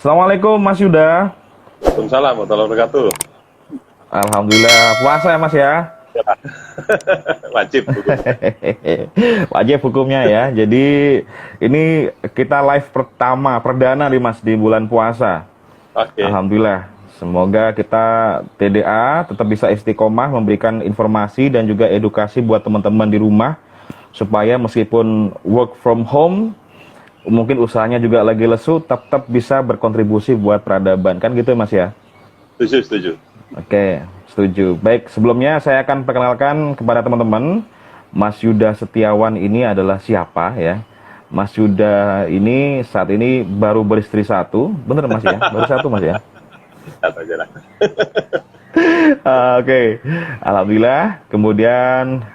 Assalamualaikum Mas Yuda. Waalaikumsalam warahmatullahi wabarakatuh. Alhamdulillah puasa ya Mas ya. Wajib hukumnya. Wajib hukumnya ya. Jadi ini kita live pertama perdana nih Mas di bulan puasa. Oke. Alhamdulillah. Semoga kita TDA tetap bisa istiqomah memberikan informasi dan juga edukasi buat teman-teman di rumah supaya meskipun work from home mungkin usahanya juga lagi lesu tetap bisa berkontribusi buat peradaban. Kan gitu Mas ya? Setuju. Oke, setuju. Baik, sebelumnya saya akan perkenalkan kepada teman-teman, Mas Yuda Setiawan ini adalah siapa ya? Mas Yuda ini saat ini baru beristri satu, bener Mas ya? Baru satu Mas ya? Satu aja lah. Oke, Alhamdulillah. Kemudian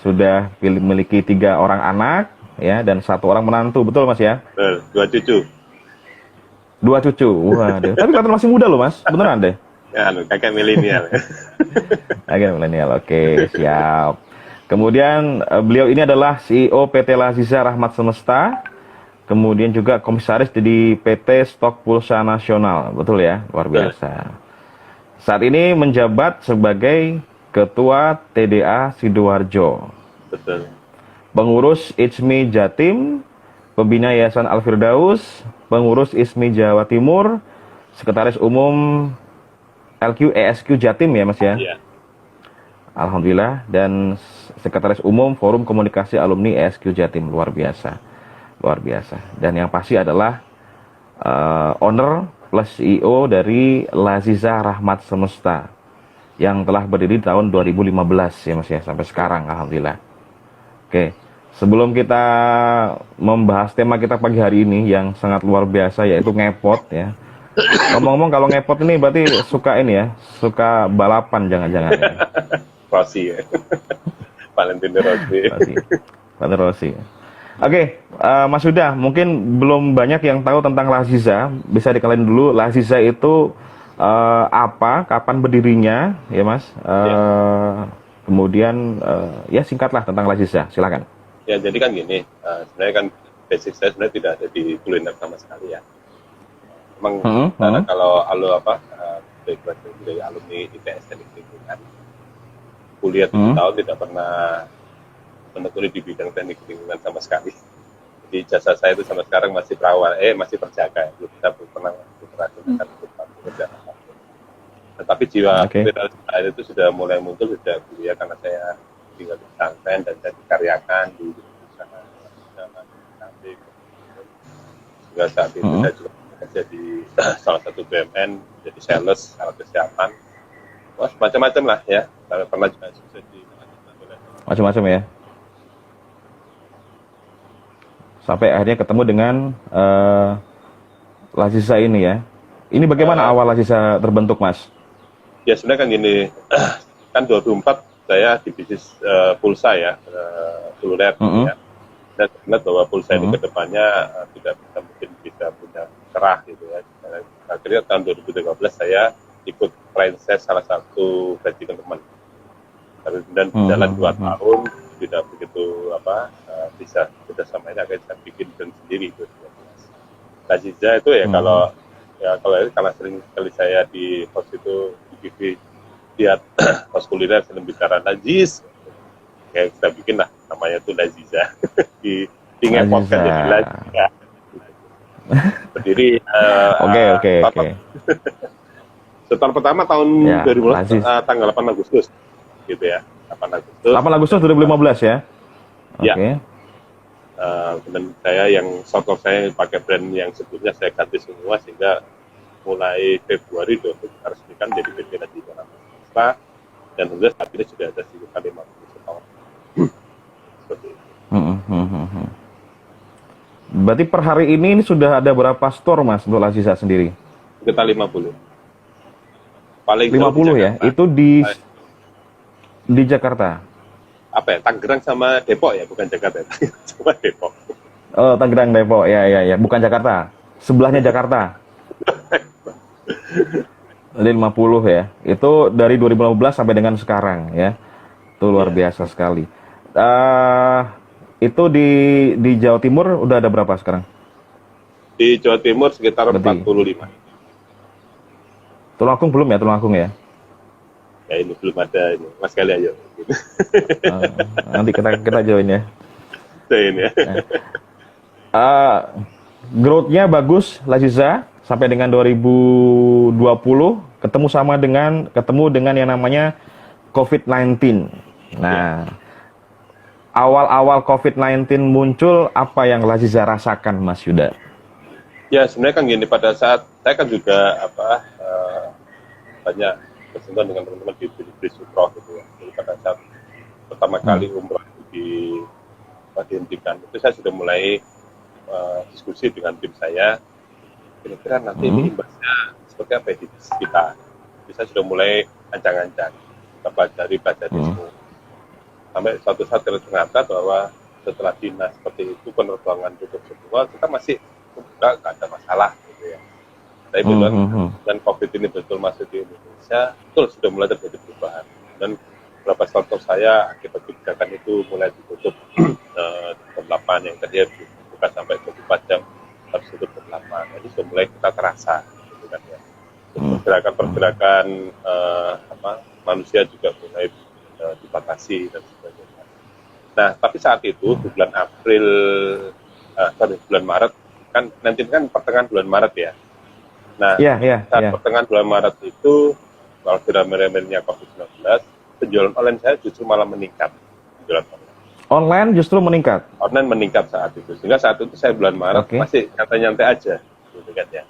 sudah memiliki 3 orang anak ya dan 1 orang menantu, betul Mas ya? Betul, 2 cucu. 2 cucu, waduh. Tapi kelihatan masih muda loh Mas, beneran deh. Ya, kakek milenial. Kakek milenial, oke, siap. Kemudian beliau ini adalah CEO PT Laziza Rahmat Semesta, kemudian juga komisaris di PT Stok Pulsa Nasional, betul ya? Luar biasa. Saat ini menjabat sebagai Ketua TDA Sidoarjo. Betul. Pengurus ISMI Jatim, Pembina Yayasan Al-Firdaus, Pengurus ISMI Jawa Timur, Sekretaris Umum LQ ESQ Jatim ya Mas ya? Iya. Alhamdulillah, dan Sekretaris Umum Forum Komunikasi Alumni ESQ Jatim, luar biasa. Luar biasa. Dan yang pasti adalah owner plus CEO dari Laziza Rahmat Semesta yang telah berdiri tahun 2015 ya Mas ya, sampai sekarang alhamdulillah. Oke, sebelum kita membahas tema kita pagi hari ini yang sangat luar biasa yaitu ngepot ya. Ngomong-ngomong kalau ngepot ini berarti suka ini ya, suka balapan jangan-jangan ya. Rossi ya. Valentino Rossi. Valentino Rossi. Oke, Mas Yuda, mungkin belum banyak yang tahu tentang Laziza. Bisa dikenalin dulu Laziza itu apa, kapan berdirinya, ya Mas? Kemudian ya singkatlah tentang Laziza, silakan. Ya, jadi kan gini, sebenarnya kan basic saya sebenarnya tidak ada di kuliner sama sekali ya. Memang karena kalau background dari alumni ITS Teknik Lingkungan, kuliah 7 tahun tidak pernah menekuni di bidang teknik lingkungan sama sekali. Jadi jasa saya itu sampai sekarang masih perawat, masih terjaga, belum bisa pernah berhasilkan untuk pekerjaan apapun. Tetapi jiwa kewirausahaan itu sudah mulai muncul sejak kuliah karena saya tinggal di pesantren dan saya dikaryakan di perusahaan juga saat itu saya juga bekerja di salah satu BUMN jadi sales alat kesehatan. Wah, macam-macam lah ya. Saya pernah juga sukses di macam-macam ya. Sampai akhirnya ketemu dengan Laziza ini ya. Ini bagaimana awal Laziza terbentuk, Mas? Ya sebenarnya kan gini, kan 2004 saya di bisnis pulsa ya, seluler ya. Dan ingat bahwa pulsa ini kedepannya tidak bisa mungkin bisa punya cerah gitu ya. Akhirnya tahun 2013 saya ikut franchise salah satu branding teman. Dan berjalan 2 tahun tidak begitu bisa kerjasama ini akhirnya saya bikin brand sendiri itu. Laziza itu ya kalau karena sering sekali saya di host itu di TV lihat host kuliner sering bicara Laziz, kayak kita bikin lah namanya tuh Laziza di ngepotkan jadi Laziza. Berdiri Oke. Setahun pertama tahun 2015 tanggal 8 Agustus gitu ya. 8 Agustus 2015 ya. Oke. Dan saya yang software saya pakai brand yang sebelumnya saya ganti semua sehingga mulai Februari 2015 resmikan jadi PT Laziza Semesta dan tentunya saat ini sudah ada sekitar 50 setahun. Seperti itu. Berarti per hari ini sudah ada berapa store Mas untuk Laziza sendiri? Kita 50. Paling 50 ya. Itu di Jakarta. Apa ya? Tangerang sama Depok ya, bukan Jakarta. Cuma Depok. Oh, Tangerang, Depok. Ya, bukan Jakarta. Sebelahnya Jakarta. Jadi 50 ya. Itu dari 2015 sampai dengan sekarang ya. Itu luar biasa sekali. Itu di Jawa Timur udah ada berapa sekarang? Di Jawa Timur sekitar Berarti 45. Tulungagung belum ya, Tulungagung ya? Ya ini belum ada ini. Mas kali ayo. Eh, Nanti kita join ya. Ini ya. Eh, Growth-nya bagus, Laziza, sampai dengan 2020 ketemu dengan yang namanya COVID-19. Nah, awal-awal COVID-19 muncul, apa yang Laziza rasakan, Mas Yuda? Ya sebenarnya kan gini, pada saat saya kan juga banyak bersentuhan dengan teman-teman di bisnis umroh gitu ya. Jadi pada saat pertama kali umroh itu dihentikan, itu saya sudah mulai diskusi dengan tim saya, kira-kira nanti ini imbasnya seperti apa ya di bisnis kita. Jadi saya sudah mulai ancang-ancang, kita pelajari semua. Sampai suatu saat ternyata bahwa setelah dinas seperti itu, penerbangan tutup semua, kita masih nggak ada masalah gitu ya. Tapi dan COVID ini betul masuk di Indonesia, betul sudah mulai terjadi perubahan. Dan beberapa startup saya akibat kebijakan itu mulai ditutup jam 8 yang tadi buka sampai 24 jam harus tutup jam 8. Jadi sudah mulai kita terasa gitu kan ya. Pergerakan manusia juga mulai dibatasi dan sebagainya. Nah, tapi saat itu di bulan bulan Maret kan nanti kan pertengahan bulan Maret ya. Nah, saat pertengahan bulan Maret itu kalau sudah meremehnya COVID-19, penjualan online saya justru malah meningkat. Penjualan online justru meningkat. Online meningkat saat itu. Sehingga saat itu saya bulan Maret masih nyantai-nyantai aja, gitu kan ya.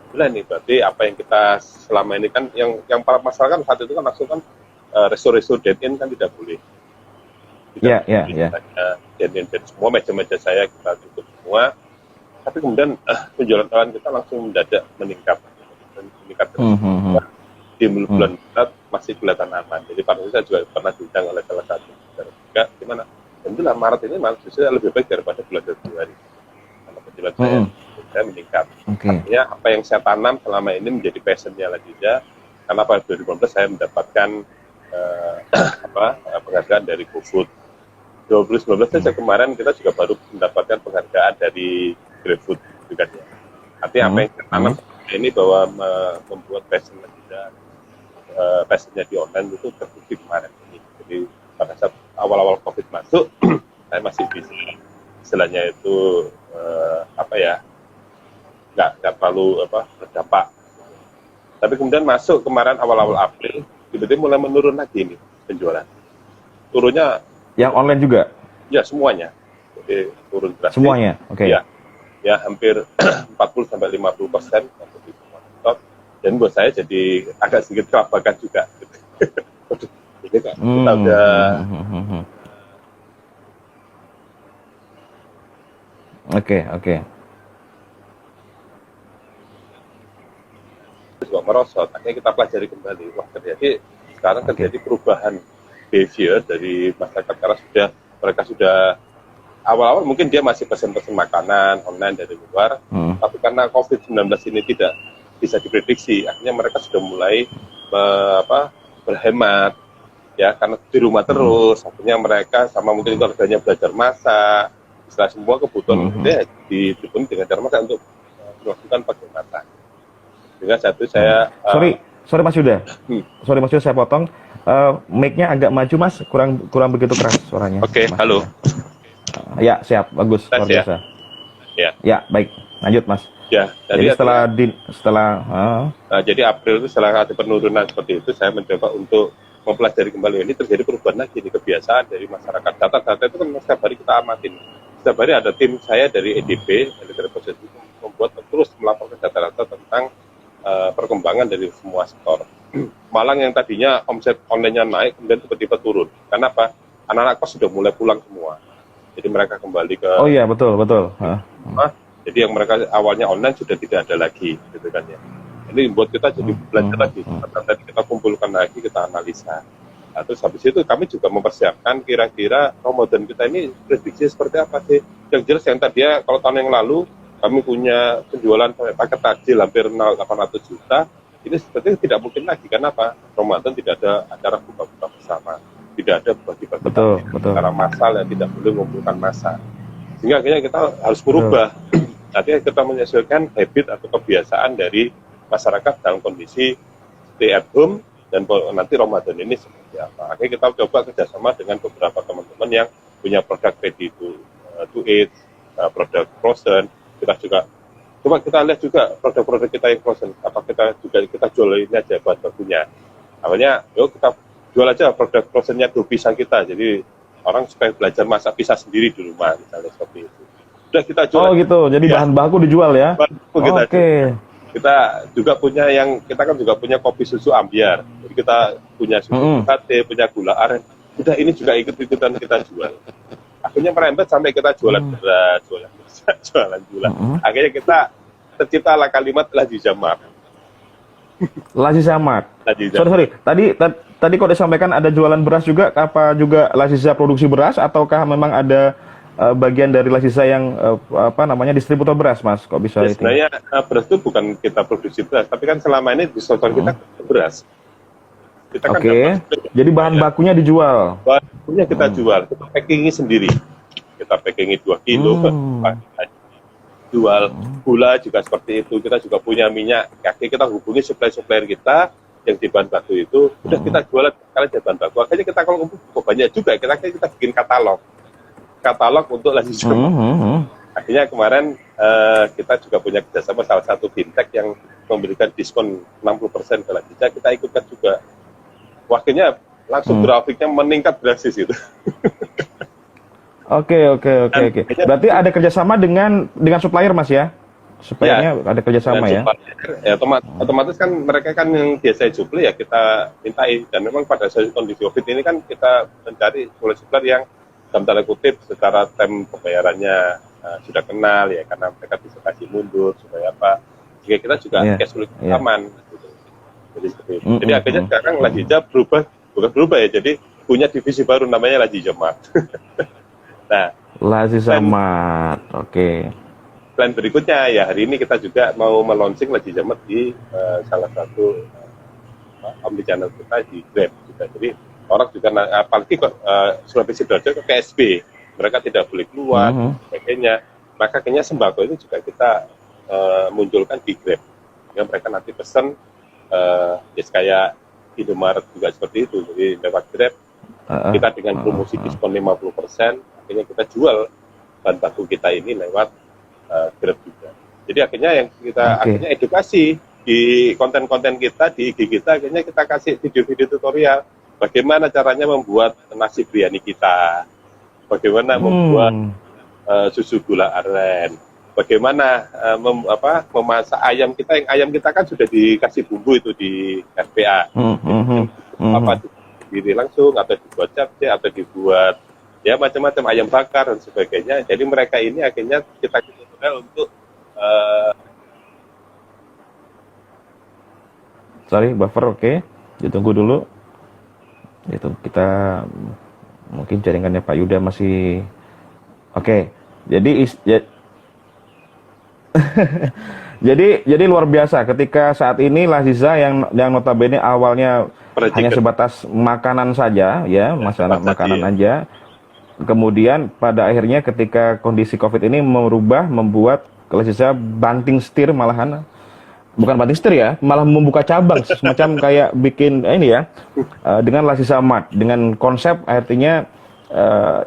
Bulan ini berarti apa yang kita selama ini kan yang para masyarakat saat itu kan langsung kan resto dine-in kan tidak boleh. Dan semua meja-meja saya kita tutup semua. Tapi kemudian penjualan online kita langsung mendadak meningkat terus. Di bulan Maret masih kelihatan aman. Jadi pada saya juga pernah diundang oleh salah satu juga gimana? Tentulah Maret ini justru lebih baik daripada bulan Februari. Karena penjualan saya meningkat. Artinya apa yang saya tanam selama ini menjadi passionnya Laziza. Karena pada 2015 saya mendapatkan penghargaan dari GoFood. 2019 saja kemarin kita juga baru mendapatkan penghargaan dari GrabFood juga ya. Artinya apa yang kita tanam ini bahwa membuat passion Laziza, passionnya di online itu terbukti kemarin ini. Jadi pada saat awal-awal COVID masuk, saya masih bisa istilahnya itu nggak terlalu berdampak. Tapi kemudian masuk kemarin awal-awal April, tiba-tiba mulai menurun lagi nih penjualan. Turunnya yang online juga? Ya semuanya. Jadi turun drastis. Semuanya, oke. Ya hampir 40-50% untuk di semua stok. Dan buat saya jadi agak sedikit kelabakan juga. Jadi kita udah Oke. juga merosot. Akhirnya kita pelajari kembali. Wah terjadi sekarang terjadi perubahan behavior dari masyarakat karena mereka sudah awal-awal mungkin dia masih pesen-pesen makanan online dari luar, tapi karena COVID-19 ini tidak bisa diprediksi, akhirnya mereka sudah mulai berhemat, ya karena di rumah terus, akhirnya mereka sama mungkin keluarganya belajar masak, setelah semua kebutuhan dipenuhi dengan cara masak untuk melakukan pakai masak. Sehingga satu saya sorry Mas Yuda, saya potong. Mic-nya agak maju Mas, kurang begitu keras suaranya. Oke, halo. Ya, siap, bagus, luar biasa. Ya, baik, lanjut Mas. Ya, jadi jadi April itu setelah ada penurunan seperti itu, saya mencoba untuk mempelajari kembali ini terjadi perubahan lagi di kebiasaan dari masyarakat. Data-data itu kan setiap hari kita amatin. Setiap hari ada tim saya dari EDP, dari proses itu membuat terus melaporkan data-data tentang perkembangan dari semua sektor. Malang yang tadinya omset online-nya naik, kemudian tiba-tiba turun. Karena apa? Anak-anak kos sudah mulai pulang semua. Jadi mereka kembali ke... Oh iya, betul. Jadi yang mereka awalnya online sudah tidak ada lagi, gitu kan ya. Ini buat kita jadi belajar lagi. Tadi kita kumpulkan lagi, kita analisa. Nah, terus habis itu kami juga mempersiapkan kira-kira Ramadan kita ini prediksi seperti apa sih. Yang jelas yang tadi ya, kalau tahun yang lalu kami punya penjualan paket takjil hampir 800 juta. Ini sepertinya tidak mungkin lagi, karena apa? Ramadan tidak ada acara buka-buka bersama. tidak ada bagi-bagi Betul, takjil betul. secara massal dan tidak boleh mengumpulkan massa. Sehingga akhirnya kita harus berubah. Artinya kita menyesuaikan habit atau kebiasaan dari masyarakat dalam kondisi stay at home dan nanti Ramadan ini seperti apa. Akhirnya kita coba kerjasama dengan beberapa teman-teman yang punya produk ready to eat, produk frozen. Kita juga coba kita lihat juga produk-produk kita yang frozen. Apa kita jual ini aja buat bakunya. Awalnya, yuk kita jual aja produk frozennya do pisang kita. Jadi orang supaya belajar masak pisang sendiri di rumah, misalnya seperti itu. Sudah kita jual. Oh gitu, jadi bahan baku dijual ya? Oke. Kita juga punya kita kan juga punya kopi susu ambiar. Jadi kita punya susu UHT, punya gula aren. Udah ini juga ikut-ikutan kita jual. Akhirnya merembet sampai kita jualan beras, jualan gula. Akhirnya kita terciptalah kalimat Lazi Jamat. Lazi Jamat. Sorry. Tadi kok disampaikan ada jualan beras juga, apa juga Laziza produksi beras ataukah memang ada bagian dari Laziza yang distributor beras, Mas? Kok bisa itu? Sebenarnya beras itu bukan kita produksi beras, tapi kan selama ini distributor kita beras. Kita kan jadi bahan bakunya dijual. Bahan bakunya kita jual, kita packingi sendiri. Kita packingi 2 kilo, jual. Gula juga seperti itu. Kita juga punya minyak. Akhirnya kita hubungi supplier kita yang di bahan baku itu, udah kita jualan kalian di bahan baku. Akhirnya kita kalau ngumpul banyak juga, kita bikin katalog untuk Lazi Jamat. Akhirnya kemarin kita juga punya kerjasama salah satu fintech yang memberikan diskon 60% ke Laziza, kita ikutkan juga. Wakilnya langsung grafiknya meningkat drastis itu. Oke. Berarti ada kerjasama dengan supplier, Mas ya? Suppliernya ada kerjasama ya? Ya otomatis kan mereka kan yang biasa supply ya kita mintai. Dan memang pada kondisi COVID ini kan kita mencari supplier yang dalam tanda kutip secara term pembayarannya sudah kenal ya, karena mereka bisa kasih mundur supaya apa, jika kita juga cash flow aman gitu. Jadi seperti itu. Jadi akhirnya sekarang Laziza bukan berubah ya, jadi punya divisi baru namanya Lazi Jamat. Nah, Lazi Jamat, plan berikutnya ya hari ini kita juga mau meluncing Lazi Jamat di salah satu omnichannel kita di Grab juga. Jadi orang juga apalagi Sulawesi Sidoarjo ke PSB, mereka tidak boleh keluar, sebagainya. Maka kayaknya sembako itu juga kita munculkan di Grab. Ya mereka nanti pesan kayak Indomaret juga seperti itu. Jadi lewat Grab kita dengan promosi diskon 50%, akhirnya kita jual bahan baku kita ini lewat Grab juga. Jadi akhirnya yang kita akhirnya edukasi di konten-konten kita di IG kita, akhirnya kita kasih video-video tutorial bagaimana caranya membuat nasi biryani kita, bagaimana membuat susu gula aren, bagaimana memasak ayam kita. Yang ayam kita kan sudah dikasih bumbu itu di RPA, apa diri langsung atau dibuat capcay atau dibuat ya macam-macam ayam bakar dan sebagainya. Jadi mereka ini akhirnya kita tutorial untuk buffer. Ditunggu dulu. Itu kita mungkin jaringannya Pak Yuda masih jadi luar biasa ketika saat ini Laziza yang notabene awalnya hanya sebatas makanan saja ya, makanan aja. Kemudian pada akhirnya ketika kondisi Covid ini membuat Laziza banting setir, malahan bukan banting setir ya, malah membuka cabang semacam kayak bikin ini ya, dengan Laziza Mart, dengan konsep artinya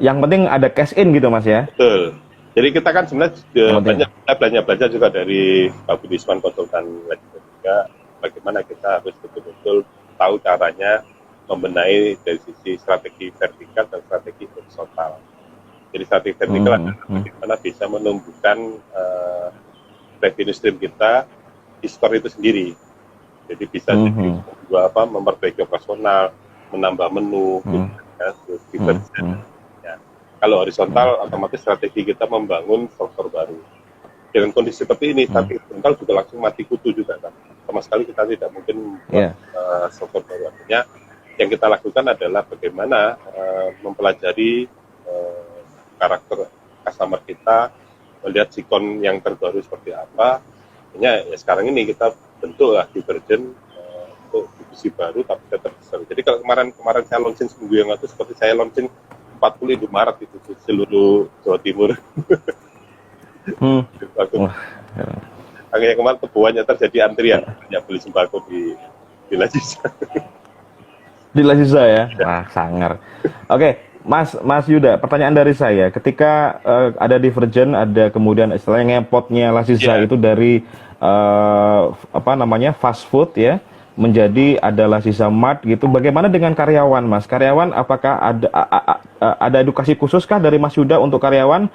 yang penting ada cash in gitu, Mas ya. Betul. Jadi kita kan sebenarnya belanja juga dari Pak Budisman konsultan Laziza juga, bagaimana kita harus betul-betul tahu caranya membenahi dari sisi strategi vertikal dan strategi horizontal. Jadi strategi vertikal adalah bagaimana bisa menumbuhkan revenue stream kita di store itu sendiri. Jadi bisa memperbaiki operasional, menambah menu, Kalau horizontal, otomatis strategi kita membangun struktur baru. Dengan kondisi seperti ini, strategi horizontal juga langsung mati kutu juga kan. Sama sekali kita tidak mungkin membuat struktur baru. Artinya yang kita lakukan adalah bagaimana mempelajari karakter customer kita, melihat sikon yang terbaru seperti apa. Sekarang ini kita bentuk lah Divergent untuk distribusi baru tapi tetap besar. Jadi kalau kemarin saya launching seminggu yang lalu seperti saya launching 40 Indomaret itu di seluruh Jawa Timur. Wah, Akhirnya kemarin tebuannya terjadi antrian yang beli sembako di Laziza. di Laziza ya? Wah, sangar. Oke, Mas Yuda, pertanyaan dari saya, ketika ada Divergen, ada kemudian istilahnya ngepotnya Laziza itu dari apa namanya fast food ya, menjadi ada Laziza Mart gitu. Bagaimana dengan karyawan, Mas? Karyawan apakah ada edukasi khususkah dari Mas Yuda untuk karyawan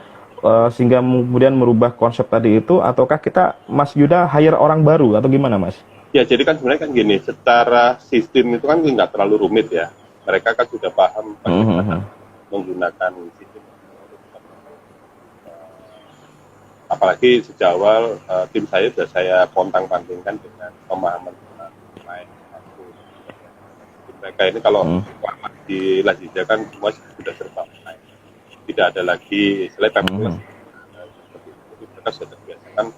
sehingga kemudian merubah konsep tadi itu, ataukah kita Mas Yuda hire orang baru atau gimana, Mas? Ya, jadi kan sebenarnya kan gini, secara sistem itu kan nggak terlalu rumit ya. Mereka kan sudah paham bagaimana menggunakan sistem. Apalagi sejak awal tim saya sudah saya pontang-pantingkan dengan pemahaman lain. Mereka ini kalau di Laziza kan semua sudah serba online. Tidak ada lagi selain mereka sudah terbiasa kan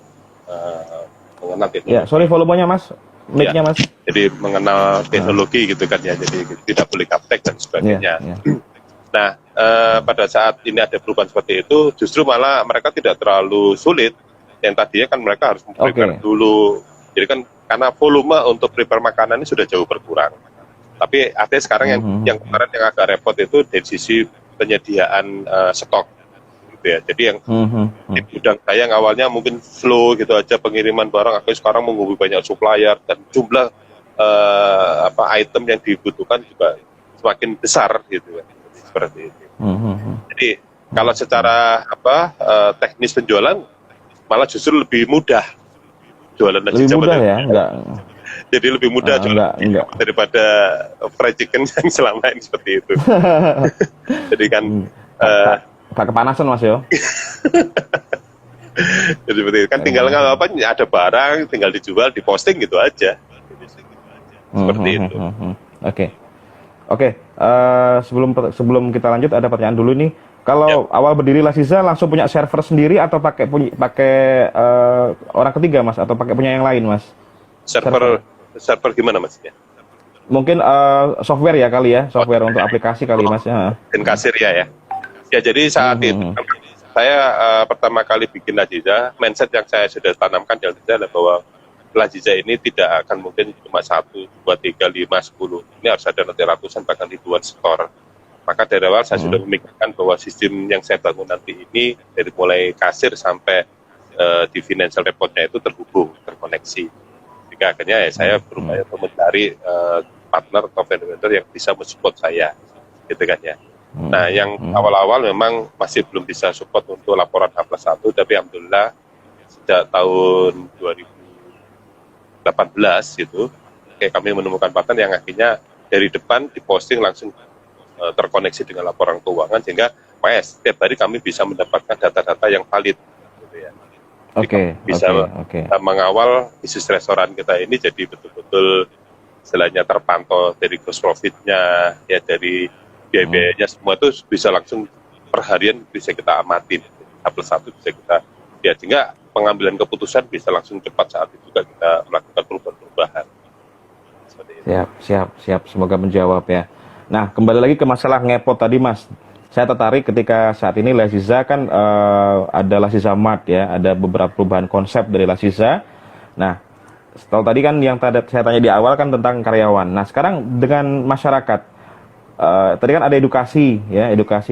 mengenal teknologi. Ya, sorry volumenya Mas, mic-nya Mas. Jadi mengenal teknologi gitu kan ya, jadi tidak boleh gaptek dan sebagainya. Nah, pada saat ini ada perubahan seperti itu, justru malah mereka tidak terlalu sulit. Yang tadinya kan mereka harus prepare dulu. Jadi kan karena volume untuk prepare makanan ini sudah jauh berkurang. Tapi artinya sekarang yang kemarin yang agak repot itu dari sisi penyediaan stok. Ya. Jadi yang di gudang saya yang awalnya mungkin slow gitu aja pengiriman barang, akhirnya sekarang menghubungi banyak supplier dan jumlah item yang dibutuhkan juga semakin besar gitu ya. Seperti itu. Jadi kalau secara teknis penjualan malah justru lebih mudah jualan nasi lebih mudah ya, enggak. Jadi lebih mudah jualan daripada fried chicken yang selama ini seperti itu. Jadi kan Gak kepanasan Mas yo. Jadi seperti itu. Kan tinggal ada barang, tinggal dijual, diposting gitu aja. Seperti itu. Oke. Sebelum kita lanjut ada pertanyaan dulu nih. Kalau awal berdiri Laziza langsung punya server sendiri atau pakai orang ketiga Mas, atau pakai punya yang lain Mas? Server gimana maksudnya? Mungkin software ya kali ya, software untuk aplikasi kali Mas ya. Dan kasir ya. Ya, jadi saat itu saya pertama kali bikin Laziza, mindset yang saya sudah tanamkan di Laziza adalah bahwa Laziza ini tidak akan mungkin cuma 1, 2, 3, 5, 10. Ini harus ada nanti ratusan bahkan ribuan store. Maka dari awal saya sudah memikirkan bahwa sistem yang saya bangun nanti ini dari mulai kasir sampai di financial reportnya itu terkoneksi. Jika akhirnya saya berupaya untuk mencari partner atau vendor yang bisa mensupport saya, gitu kan ya. Nah, yang awal-awal memang masih belum bisa support untuk laporan H+1, tapi alhamdulillah sejak tahun 2018 gitu, kami menemukan partner yang akhirnya dari depan diposting langsung terkoneksi dengan laporan keuangan, sehingga setiap hari kami bisa mendapatkan data-data yang valid. Gitu ya. Bisa mengawal bisnis restoran kita ini jadi betul-betul istilahnya terpantau dari gross profit-nya, ya dari biaya-biayanya semua itu bisa langsung perharian bisa kita amatin. H+1 bisa kita lihat, sehingga pengambilan keputusan bisa langsung cepat saat itu juga kita melakukan perubahan-perubahan. Siap. Semoga menjawab ya. Nah, kembali lagi ke masalah ngepot tadi Mas. Saya tertarik ketika saat ini Laziza kan ada Laziza Mart ya, ada beberapa perubahan konsep dari Laziza. Nah, setelah tadi kan yang saya tanya di awal kan tentang karyawan. Nah, sekarang dengan masyarakat. Tadi kan ada edukasi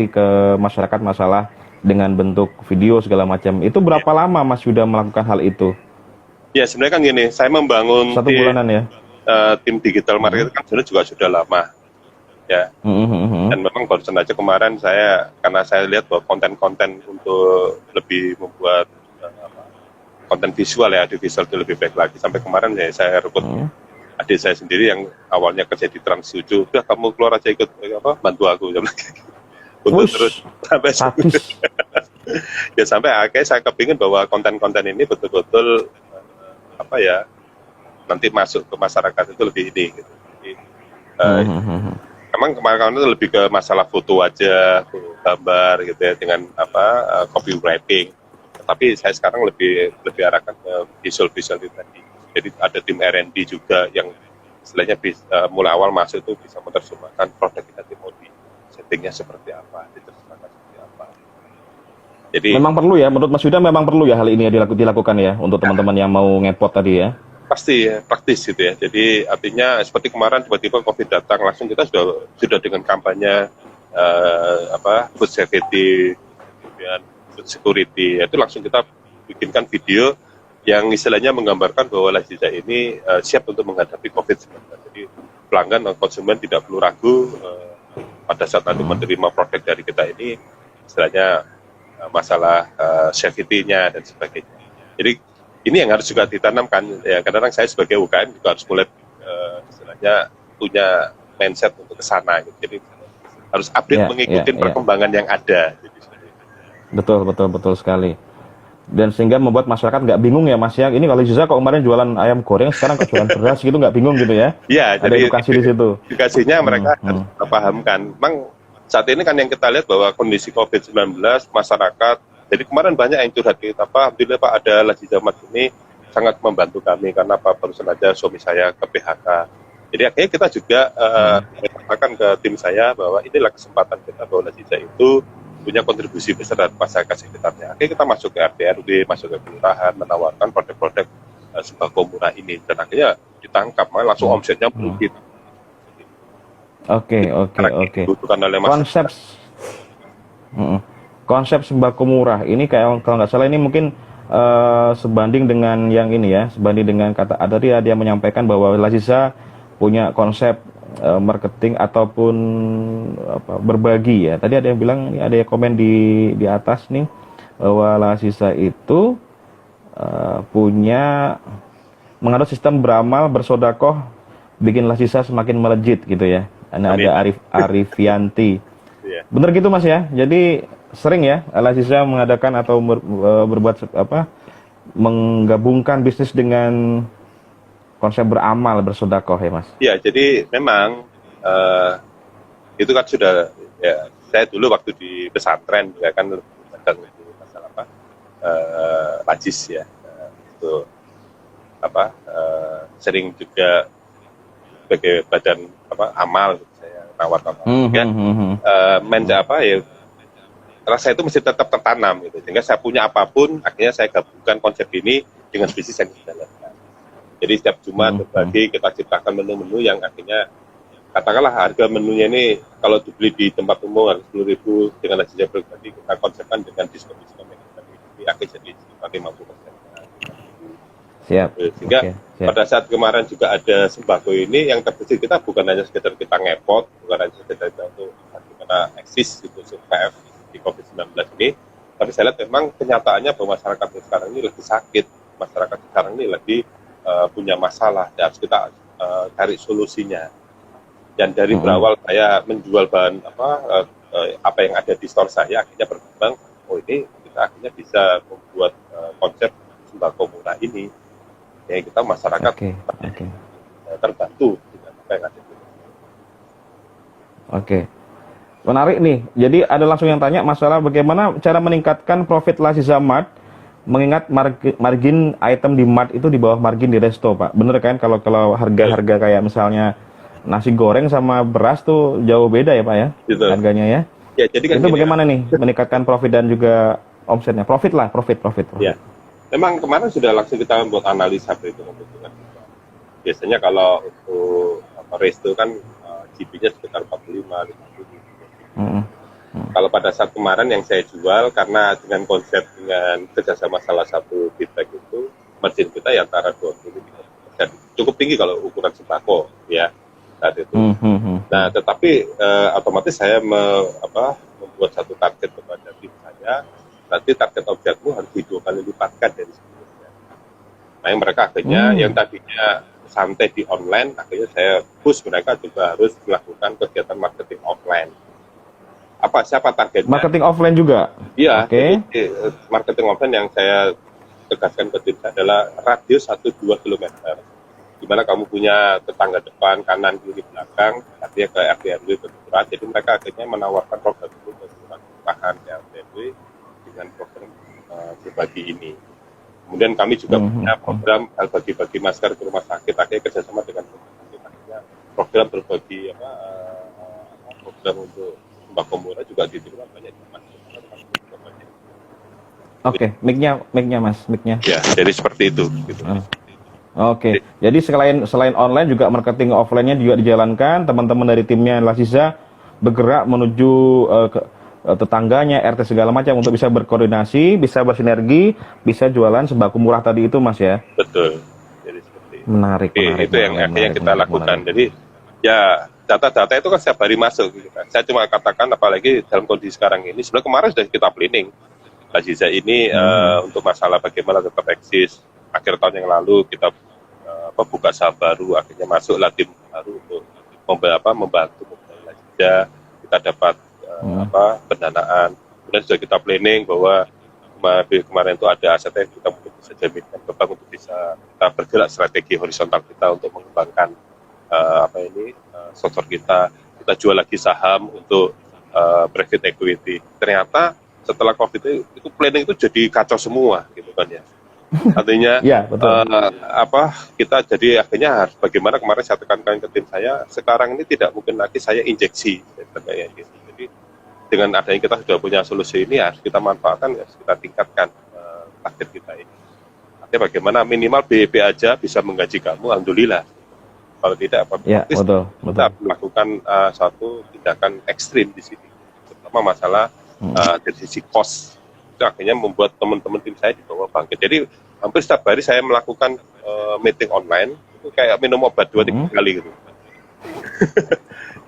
ke masyarakat masalah dengan bentuk video segala macam. Itu berapa lama Mas Yuda melakukan hal itu? Ya, sebenarnya kan gini, saya membangun 1 bulanan ya. Tim digital marketing kan sebenarnya juga sudah lama. Ya. Dan memang barusan aja kemarin karena saya lihat bahwa konten-konten untuk lebih membuat konten visual ya, visual itu lebih baik lagi. Sampai kemarin saya rekrut adik saya sendiri yang awalnya kerja di Trans 7, udah kamu keluar aja ikut bantu aku untuk terus sampai akhirnya saya kepingin bahwa konten-konten ini betul-betul nanti masuk ke masyarakat itu lebih ini gitu. Jadi, emang kemarin itu lebih ke masalah foto aja, gambar gitu ya, dengan copywriting. Tapi saya sekarang lebih arahkan ke visual itu tadi. Jadi ada tim R&D juga yang istilahnya mulai awal masuk itu bisa menerjemahkan produk kita mau di settingnya seperti apa, diterjemahkan seperti apa. Jadi Memang perlu ya, menurut Mas Yuda memang perlu ya hal ini ya dilakukan ya untuk teman-teman yang mau ngepot tadi ya. pasti ya, praktis gitu ya. Jadi artinya seperti kemarin tiba-tiba COVID datang, langsung kita sudah dengan kampanye food safety, kemudian food security, itu langsung kita bikinkan video yang istilahnya menggambarkan bahwa Laziza ini siap untuk menghadapi COVID-19. Jadi pelanggan atau konsumen tidak perlu ragu pada saat nanti menerima produk dari kita ini, istilahnya masalah safety-nya dan sebagainya. Jadi ini yang harus juga ditanamkan. Ya, kadang-kadang saya sebagai UKM juga harus mulai istilahnya punya mindset untuk ke sana. Gitu. Jadi harus update mengikuti perkembangan yang ada. Betul sekali. Dan sehingga membuat masyarakat nggak bingung ya Mas ya. Ini kalau Laziza kok kemarin jualan ayam goreng, sekarang kok jualan beras gitu nggak bingung gitu ya? Iya, ada jadi edukasi di situ. Edukasinya mereka harus pahamkan. Memang saat ini kan yang kita lihat bahwa kondisi COVID-19 masyarakat. Jadi kemarin banyak yang curhat kita, Pak, alhamdulillah Pak ada Laziza Mart ini sangat membantu kami karena Pak barusan aja suami saya ke PHK. Jadi akhirnya kita juga katakan ke tim saya bahwa inilah kesempatan kita bahwa Laziza itu punya kontribusi besar dari masyarakat sekitarnya. Akhirnya kita masuk ke RT RW, masuk ke kelurahan, menawarkan produk-produk sembako murah ini dan akhirnya ditangkap, malah langsung omsetnya melejit. Oke. Konsep sembako murah ini kayak kalau nggak salah ini mungkin sebanding dengan yang ini ya, sebanding dengan kata tadi dia menyampaikan bahwa Laziza punya konsep marketing ataupun berbagi ya. Tadi ada yang bilang, ada yang komen di atas nih bahwa Laziza itu punya menganut sistem beramal bersodakoh bikin Laziza semakin melejit gitu ya. Ada Arifianti. Bener gitu Mas ya. Jadi sering ya Laziza mengadakan atau berbuat menggabungkan bisnis dengan konsep beramal bersodakoh ya Mas. Iya, jadi memang itu kan sudah ya, saya dulu waktu di pesantren ya kan masalah najis ya, itu sering juga sebagai badan amal saya nawar ya rasa itu mesti tetap tertanam gitu, sehingga saya punya apapun akhirnya saya gabungkan konsep ini dengan bisnis yang dijalankan. Jadi setiap Jumat berbagi kita ciptakan menu-menu yang akhirnya katakanlah harga menunya ini kalau dibeli di tempat umum harus 10.000, dengan Laziza pribadi kita konsepkan dengan diskon-diskon yang kita miliki akhirnya jadi 50%. Siap. Sehingga pada saat kemarin juga ada sembako ini yang terbesit kita bukan hanya sekedar kita ngepot, bukan hanya sekedar untuk bagaimana eksis gitu PF di COVID-19 ini, tapi saya lihat memang kenyataannya bahwa masyarakat sekarang ini lebih sakit, masyarakat sekarang ini lebih punya masalah dan harus kita cari solusinya. Dan dari berawal saya menjual bahan apa yang ada di store saya, akhirnya berkembang, ini kita akhirnya bisa membuat konsep sembako murah ini. Ya kita masyarakat terbantu dengan apa yang ada di sini. Oke. Menarik nih. Jadi ada langsung yang tanya masalah bagaimana cara meningkatkan profit Laziza Mart mengingat margin item di Mart itu di bawah margin di resto, Pak. Bener kan kalau harga-harga kayak misalnya nasi goreng sama beras tuh jauh beda ya, Pak ya? Gitu. Harganya ya. Ya, jadi kan itu bagaimana nih meningkatkan profit dan juga omsetnya? Profit. Ya. Memang kemarin sudah langsung kita membuat analisa perhitungan. Biasanya kalau untuk resto kan GP-nya sekitar 45-50. Kalau pada saat kemarin yang saya jual, karena dengan konsep dengan kerjasama salah satu feedback itu, margin kita ya antara 20-30%. Cukup tinggi kalau ukuran sembako ya saat itu. Nah, tetapi otomatis saya membuat satu target kepada tim saya. Nanti target objekmu harus 2 kali lipatkan dari sebelumnya. Nah, yang mereka akhirnya yang tadinya santai di online, akhirnya saya push mereka juga harus melakukan kegiatan marketing offline. Siapa targetnya? Marketing offline juga? Iya, marketing offline yang saya tegaskan ke tim saya adalah radius 1-2 km. Di mana kamu punya tetangga depan, kanan, kiri, belakang, artinya ke RT RW bersurat. Jadi mereka akhirnya menawarkan program itu bersurat tahan ke RT RW dengan program berbagi ini. Kemudian kami juga punya program bagi-bagi masker ke rumah sakit, akhirnya kerjasama dengan rumah sakit. program berbagi program untuk sembako murah juga diterima banyak di masyarakat. Oke, mic-nya Mas, mic-nya. Ya, jadi seperti itu. Gitu. Oke, jadi selain online juga marketing offline-nya juga dijalankan. Teman-teman dari timnya Laziza bergerak menuju tetangganya, RT segala macam untuk bisa berkoordinasi, bisa bersinergi, bisa jualan sembako murah tadi itu, Mas ya. Betul. Jadi seperti itu. Menarik. Itu yang akhirnya kita lakukan. Jadi ya data-data itu kan setiap hari masuk. Gitu kan. Saya cuma katakan apalagi dalam kondisi sekarang ini. Sebenarnya kemarin sudah kita planning. Laziza ini untuk masalah bagaimana tetap eksis. Akhir tahun yang lalu kita buka saham baru, akhirnya masuklah tim baru untuk membantu Laziza. Kita dapat pendanaan. Kemudian sudah kita planning bahwa kemarin itu ada aset yang kita mungkin bisa jaminkan ke bank untuk bisa kita bergerak strategi horizontal kita untuk mengembangkan sektor kita jual lagi saham untuk private equity. Ternyata setelah COVID itu planning itu jadi kacau semua gitu kan ya. Artinya ya, betul. Kita jadi akhirnya harus bagaimana kemarin saya tekankan ke tim saya, sekarang ini tidak mungkin lagi saya injeksi kayak gitu. Jadi dengan adanya kita sudah punya solusi ini harus kita manfaatkan, harus kita tingkatkan target kita ini. Artinya bagaimana minimal BEP aja bisa menggaji kamu, alhamdulillah. Kalau tidak betul. Kita melakukan suatu tindakan ekstrim di sini, terutama masalah dari sisi cost. Itu akhirnya membuat teman-teman tim saya dibawa bangkit. Jadi hampir setiap hari saya melakukan meeting online, itu kayak minum obat 2-3 kali gitu.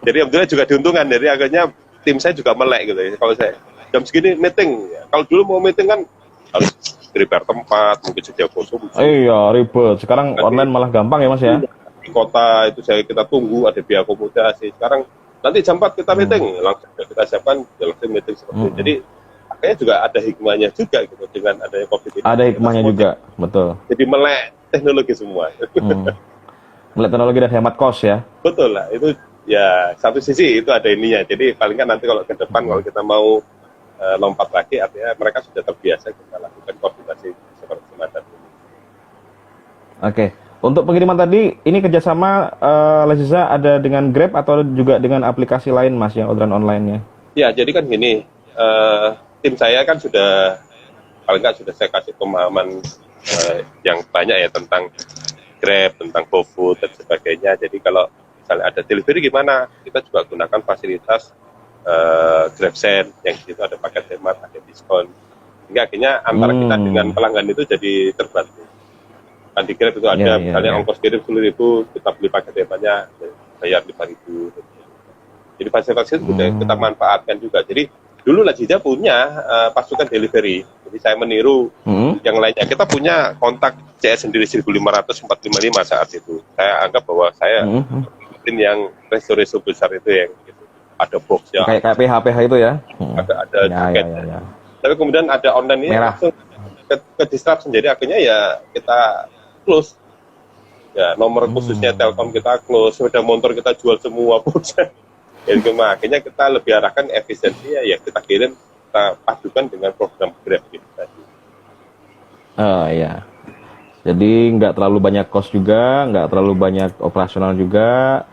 Jadi alhamdulillah juga diuntungkan, jadi akhirnya tim saya juga melek gitu ya. Kalau saya jam segini meeting, kalau dulu mau meeting kan harus prepare tempat, mungkin sedia kosong. Iya, ribet. Sekarang online malah gampang ya Mas ya? Di kota itu kita tunggu, ada biaya akomodasi. Sekarang nanti jam 4 kita meeting, langsung kita siapkan, langsung meeting seperti itu. Jadi akhirnya juga ada hikmahnya juga gitu dengan adanya COVID ini. Ada hikmahnya juga, betul. Jadi melek teknologi semua. Melek teknologi dan hemat kos ya? Betul lah, itu ya satu sisi itu ada ininya. Jadi paling kan nanti kalau ke depan kalau kita mau lompat lagi, artinya mereka sudah terbiasa kita lakukan koordinasi seperti semacam ini. Oke. Untuk pengiriman tadi, ini kerjasama Laziza ada dengan Grab atau juga dengan aplikasi lain Mas yang orderan online-nya? Ya, jadi kan gini, tim saya kan sudah, paling nggak sudah saya kasih pemahaman yang banyak ya tentang Grab, tentang GoFood dan sebagainya. Jadi kalau misalnya ada delivery gimana, kita juga gunakan fasilitas GrabSend, yang di situ ada paket hemat, ada diskon. Hingga akhirnya antara kita dengan pelanggan itu jadi terbantu. Kan di Grab itu ada misalnya ongkos kirim 10.000, kita beli paket hematnya bayar 5.000. Jadi fasilitas itu juga kita manfaatkan juga. Jadi dulu Laziza punya pasukan delivery. Jadi saya meniru yang lainnya. Kita punya kontak CS sendiri 1.500, 455 saat itu. Saya anggap bahwa saya mungkin yang resto-resto besar itu yang gitu. Ada box ya. Kayak PH itu ya. Ada tiket. Ya. Tapi kemudian ada online ini langsung ke disrupt sendiri, akhirnya ya kita close. Ya, nomor khususnya Telkom kita close, sepeda motor kita jual semua pulsa. Jadi akhirnya kita lebih arahkan efisiensinya ya kita kirim, kita padukan dengan program Grab gitu tadi. Oh iya. Jadi nggak terlalu banyak cost juga, nggak terlalu banyak operasional juga.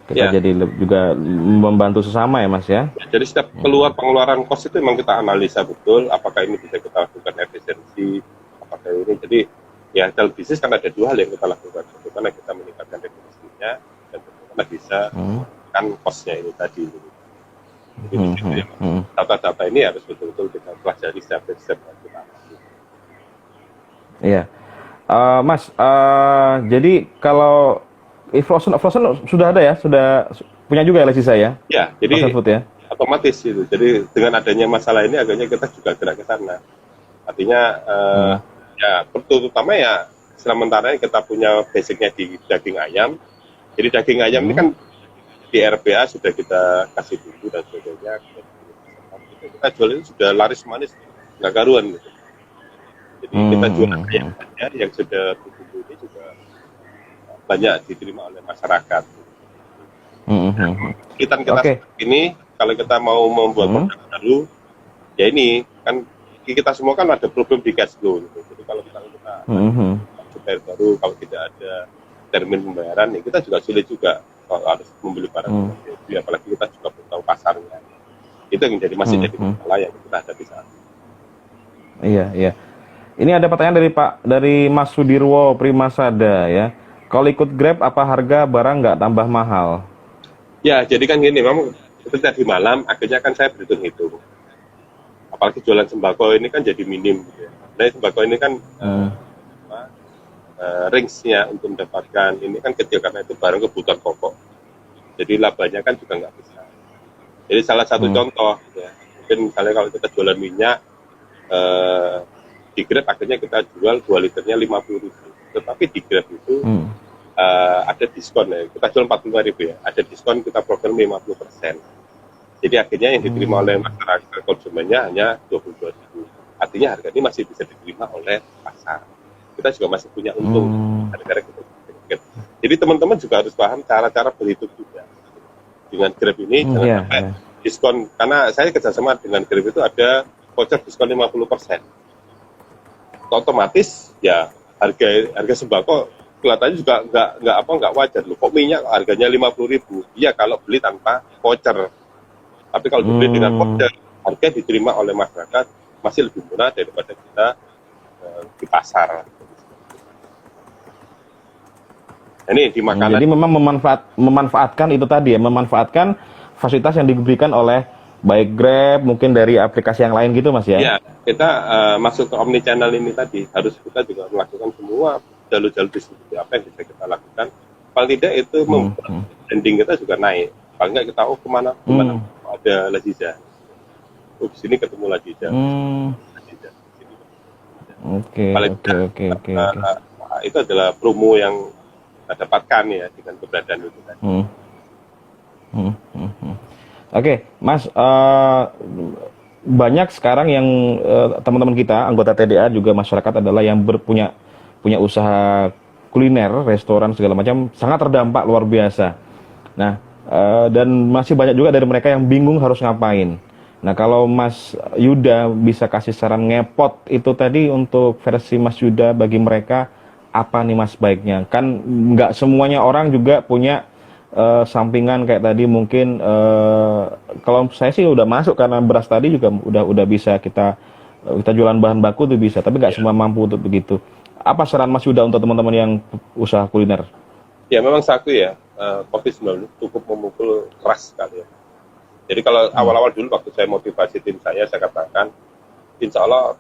Kita jadi juga membantu sesama ya Mas ya. Jadi setiap pengeluaran cost itu memang kita analisa betul, apakah ini bisa kita lakukan efisiensi, apakah ini. Jadi ya dalam bisnis kan ada dua hal yang kita lakukan, bagaimana kita meningkatkan efisiensinya dan bagaimana bisa kan cost-nya ini tadi. Jadi data-data ini harus betul-betul kita pelajari step-step yang kita ambil. Iya, Mas. Jadi kalau frozen sudah ada ya, sudah punya juga ya Laziza ya? Ya, jadi food, ya? otomatis itu. Jadi dengan adanya masalah ini, akhirnya kita juga gerak ke sana. Artinya ya terutama ya sementara kita punya basicnya di daging ayam. Jadi daging ayam ini kan di RPA sudah kita kasih bumbu dan sebagainya. Kita jual itu sudah laris manis, nggak karuan gitu. Jadi kita jual ayam yang sudah bumbu ini juga banyak diterima oleh masyarakat. Kita ini kalau kita mau membuat produk baru, ya ini kan kita semua kan ada problem di cash flow. Gitu. Jadi kalau kita bayar baru, kalau tidak ada termin pembayaran, ya kita juga sulit juga. kalau harus membeli barang seperti itu, apalagi kita juga belum tahu pasarnya. Itu yang masih jadi masalah yang kita hadapi saat ini. Iya, iya. Ini ada pertanyaan dari Mas Sudirwo Primasada ya. Kalau ikut Grab apa harga barang nggak tambah mahal? Ya, jadi kan gini, memang seperti tadi malam, akhirnya kan saya berhitung-hitung. Apalagi jualan sembako ini kan jadi minim. Gitu ya. Nah, sembako ini kan range-nya untuk mendapatkan ini kan kecil karena itu barang kebutuhan pokok. Jadi labanya kan juga nggak besar. Jadi salah satu contoh, ya, mungkin misalnya kalau kita jualan minyak, di Grab akhirnya kita jual 2 liternya 50.000. Tetapi di Grab itu ada diskon ya, kita jual 45.000 ya, ada diskon kita program 50%. Jadi akhirnya yang diterima oleh masyarakat konsumennya hanya 22.000. Artinya harga ini masih bisa diterima oleh pasar. Kita juga masih punya untung. Jadi teman-teman juga harus paham cara-cara berhitung juga. Dengan Grab ini jangan sampai diskon, karena saya kerjasama dengan Grab itu ada voucher diskon 50%. Otomatis ya harga sembako kelihatannya juga nggak wajar loh. Kok minyak harganya 50.000? Iya kalau beli tanpa voucher. Tapi kalau dibeli dengan voucher, harga diterima oleh masyarakat masih lebih murah daripada kita di pasar. Ini di makanan. Jadi memang memanfaatkan itu tadi ya, memanfaatkan fasilitas yang diberikan oleh baik Grab, mungkin dari aplikasi yang lain gitu Mas ya? Iya, kita masuk ke omnichannel ini tadi, harus kita juga melakukan semua jalur-jalur distribusi apa yang bisa kita lakukan. Paling tidak itu membuat branding kita juga naik. Paling nggak kita kemana ada Lazada. Di sini ketemu Lazada. Oke. Itu adalah promo yang kita dapatkan ya dengan keberadaan itu tadi. Oke, Mas, banyak sekarang yang teman-teman kita, anggota TDA juga masyarakat adalah yang punya usaha kuliner, restoran segala macam, sangat terdampak luar biasa. Nah, dan masih banyak juga dari mereka yang bingung harus ngapain. Nah, kalau Mas Yuda bisa kasih saran ngepot itu tadi untuk versi Mas Yuda bagi mereka, apa nih Mas baiknya? Kan nggak semuanya orang juga punya sampingan kayak tadi mungkin kalau saya sih udah masuk karena beras tadi juga udah bisa kita jualan bahan baku tuh bisa, tapi nggak semua mampu untuk begitu. Apa saran Mas Yuda untuk teman-teman yang usaha kuliner? Ya memang satu ya, COVID-19 cukup memukul keras sekali ya. Jadi kalau awal-awal dulu waktu saya motivasi tim saya katakan, insya Allah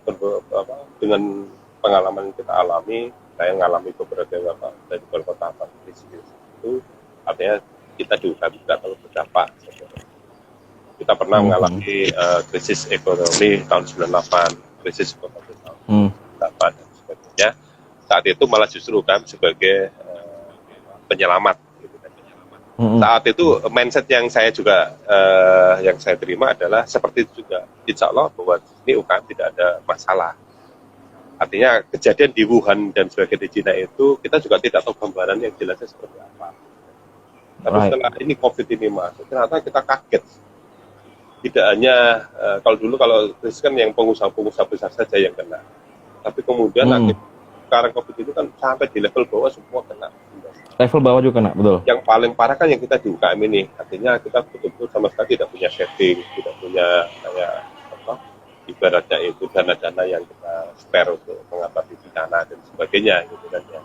dengan pengalaman yang kita alami, saya mengalami beberapa dari kota krisis itu, artinya kita juga tidak terlalu berdampak. Kita pernah mengalami krisis ekonomi tahun 98, krisis ekonomi tahun 98 dan sebagainya. Saat itu malah justru kami sebagai penyelamat. Saat itu mindset yang saya juga yang saya terima adalah seperti itu juga. Insya Allah bahwa ini UKM tidak ada masalah. Artinya kejadian di Wuhan dan sebagainya di Cina itu kita juga tidak tahu gambaran yang jelasnya seperti apa. Tapi setelah ini COVID ini masuk, ternyata kita kaget. Tidak hanya kalau krisis kan yang pengusaha-pengusaha besar saja yang kena. Tapi kemudian sekarang COVID itu kan sampai di level bawah semua kena. Level bawah juga kena, betul. Yang paling parah kan yang kita di UKM ini. Artinya kita betul-betul sama sekali tidak punya saving, tidak punya kayak ibaratnya itu dana-dana yang kita spare untuk mengatasi bencana dan sebagainya gitu kan ya.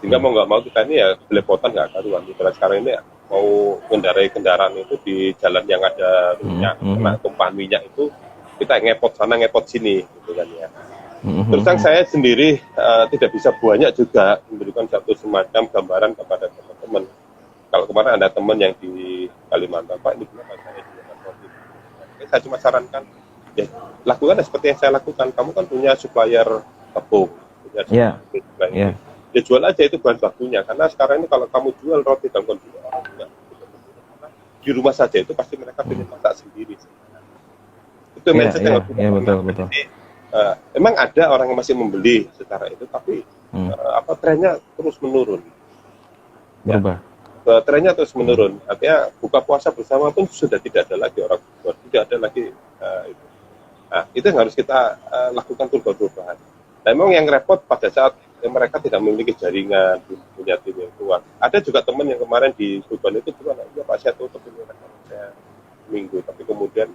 Sehingga mau nggak mau kita ini ya belepotan nggak karuan. Kita sekarang ini mau mengendarai kendaraan itu di jalan yang ada minyak, kena tumpahan minyak itu kita ngepot sana ngepot sini gitu kan ya. Terus terang saya sendiri tidak bisa banyak juga memberikan satu semacam gambaran kepada teman-teman. Kalau kemarin ada teman yang di Kalimantan, Pak ini kenapa saya di Kalimantan? Saya cuma sarankan, ya lakukan seperti yang saya lakukan. Kamu kan punya supplier tepung, punya supplier. Ya jual aja itu bahan bakunya. Karena sekarang ini kalau kamu jual roti dan jual orang di rumah saja itu pasti mereka pilih masak sendiri. Itu mindset yang betul. Emang ada orang yang masih membeli secara itu, tapi trennya terus menurun. Berubah. Ya, trennya terus menurun. Artinya buka puasa bersama pun sudah tidak ada lagi orang tua, tidak ada lagi itu. Nah, itu yang harus kita lakukan perubahan. Nah, memang yang repot pada saat mereka tidak memiliki jaringan, punya tim yang kuat. Ada juga teman yang kemarin di Tuban itu gimana? Ya Pak, saya tutup ini restoran saya minggu, tapi kemudian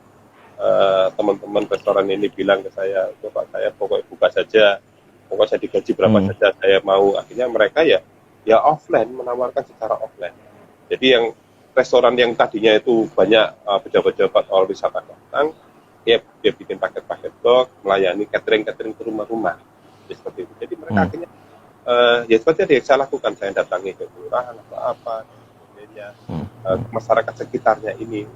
teman-teman restoran ini bilang ke saya, Pak, saya pokoknya buka saja, pokoknya saya digaji berapa saja saya mau. Akhirnya mereka ya offline, menawarkan secara offline. Jadi yang restoran yang tadinya itu banyak pejabat-pejabat orang wisata datang, dia bikin paket-paket box, melayani catering ke rumah-rumah. Jadi seperti itu. Jadi mereka akhirnya ya seperti yang saya lakukan, saya datangi ke kelurahan atau apa, kemudian masyarakat sekitarnya ini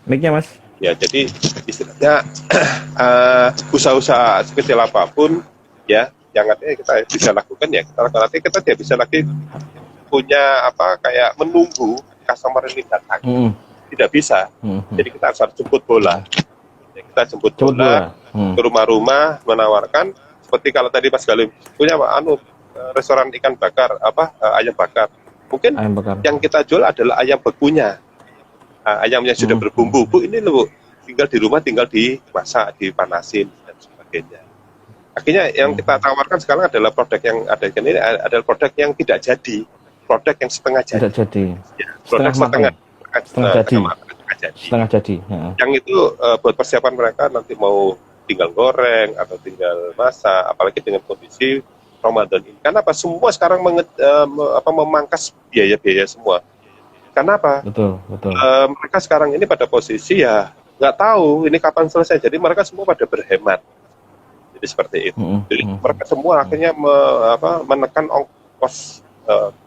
Mic-nya Mas. Ya, jadi istilahnya usaha-usaha sekecil apapun ya yang artinya kita bisa lakukan, ya kita lakukan. Nanti kita tidak bisa lagi punya kayak menunggu customer ini datang, tidak bisa. Jadi kita harus jemput bola. Ya, kita jemput bola ke rumah-rumah, menawarkan seperti kalau tadi Mas Galim punya restoran ikan bakar, ayam bakar. Mungkin ayam bakar yang kita jual adalah ayam bekunya, ayam yang sudah berbumbu. Bu, ini loh, tinggal di rumah, tinggal dimasak, dipanasin dan sebagainya. Akhirnya yang kita tawarkan sekarang adalah produk yang ada ini adalah produk yang tidak jadi, produk yang setengah jadi. Tidak jadi. Ya, produk setengah jadi. Yang itu buat persiapan mereka nanti mau tinggal goreng atau tinggal masak, apalagi dengan kondisi Ramadan ini. Karena semua sekarang memangkas biaya-biaya semua. Karena Betul. Mereka sekarang ini pada posisi ya nggak tahu ini kapan selesai. Jadi mereka semua pada berhemat. Jadi seperti itu. Jadi mereka semua akhirnya menekan ongkos.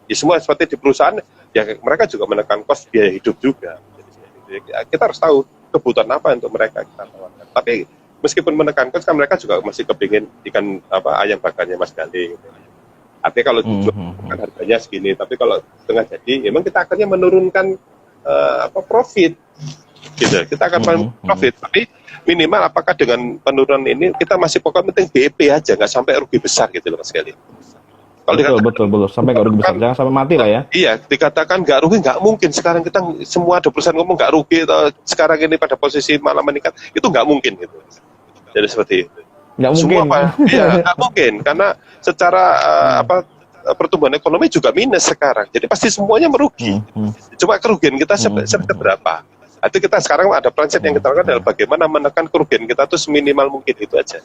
Ya semua seperti di perusahaan, ya mereka juga menekan kos biaya hidup juga. Jadi kita harus tahu kebutuhan apa untuk mereka kita tawarkan. Tapi meskipun menekan kos, kan mereka juga masih kepingin ikan ayam bakarnya Mas Gali. Gitu. Artinya kalau dijual kan harganya segini, tapi kalau setengah jadi, memang kita akhirnya menurunkan profit, gitu. Kita akan profit, tapi minimal apakah dengan penurunan ini kita masih pokoknya penting BEP aja, nggak sampai rugi besar gitu loh Mas Gali. Kalau betul, sampai nggak rugi besar, jangan sampai mati lah ya. Iya, dikatakan nggak rugi, nggak mungkin. Sekarang kita semua ada perusahaan ngomong nggak rugi, atau sekarang ini pada posisi malah meningkat, itu nggak mungkin gitu. Jadi seperti itu. Nggak mungkin. Iya, nggak mungkin karena secara pertumbuhan ekonomi juga minus sekarang. Jadi pasti semuanya merugi. Cuma kerugian kita seberapa? Itu kita sekarang ada prinsip yang kita lakukan adalah bagaimana menekan kerugian kita tuh seminimal mungkin, itu aja.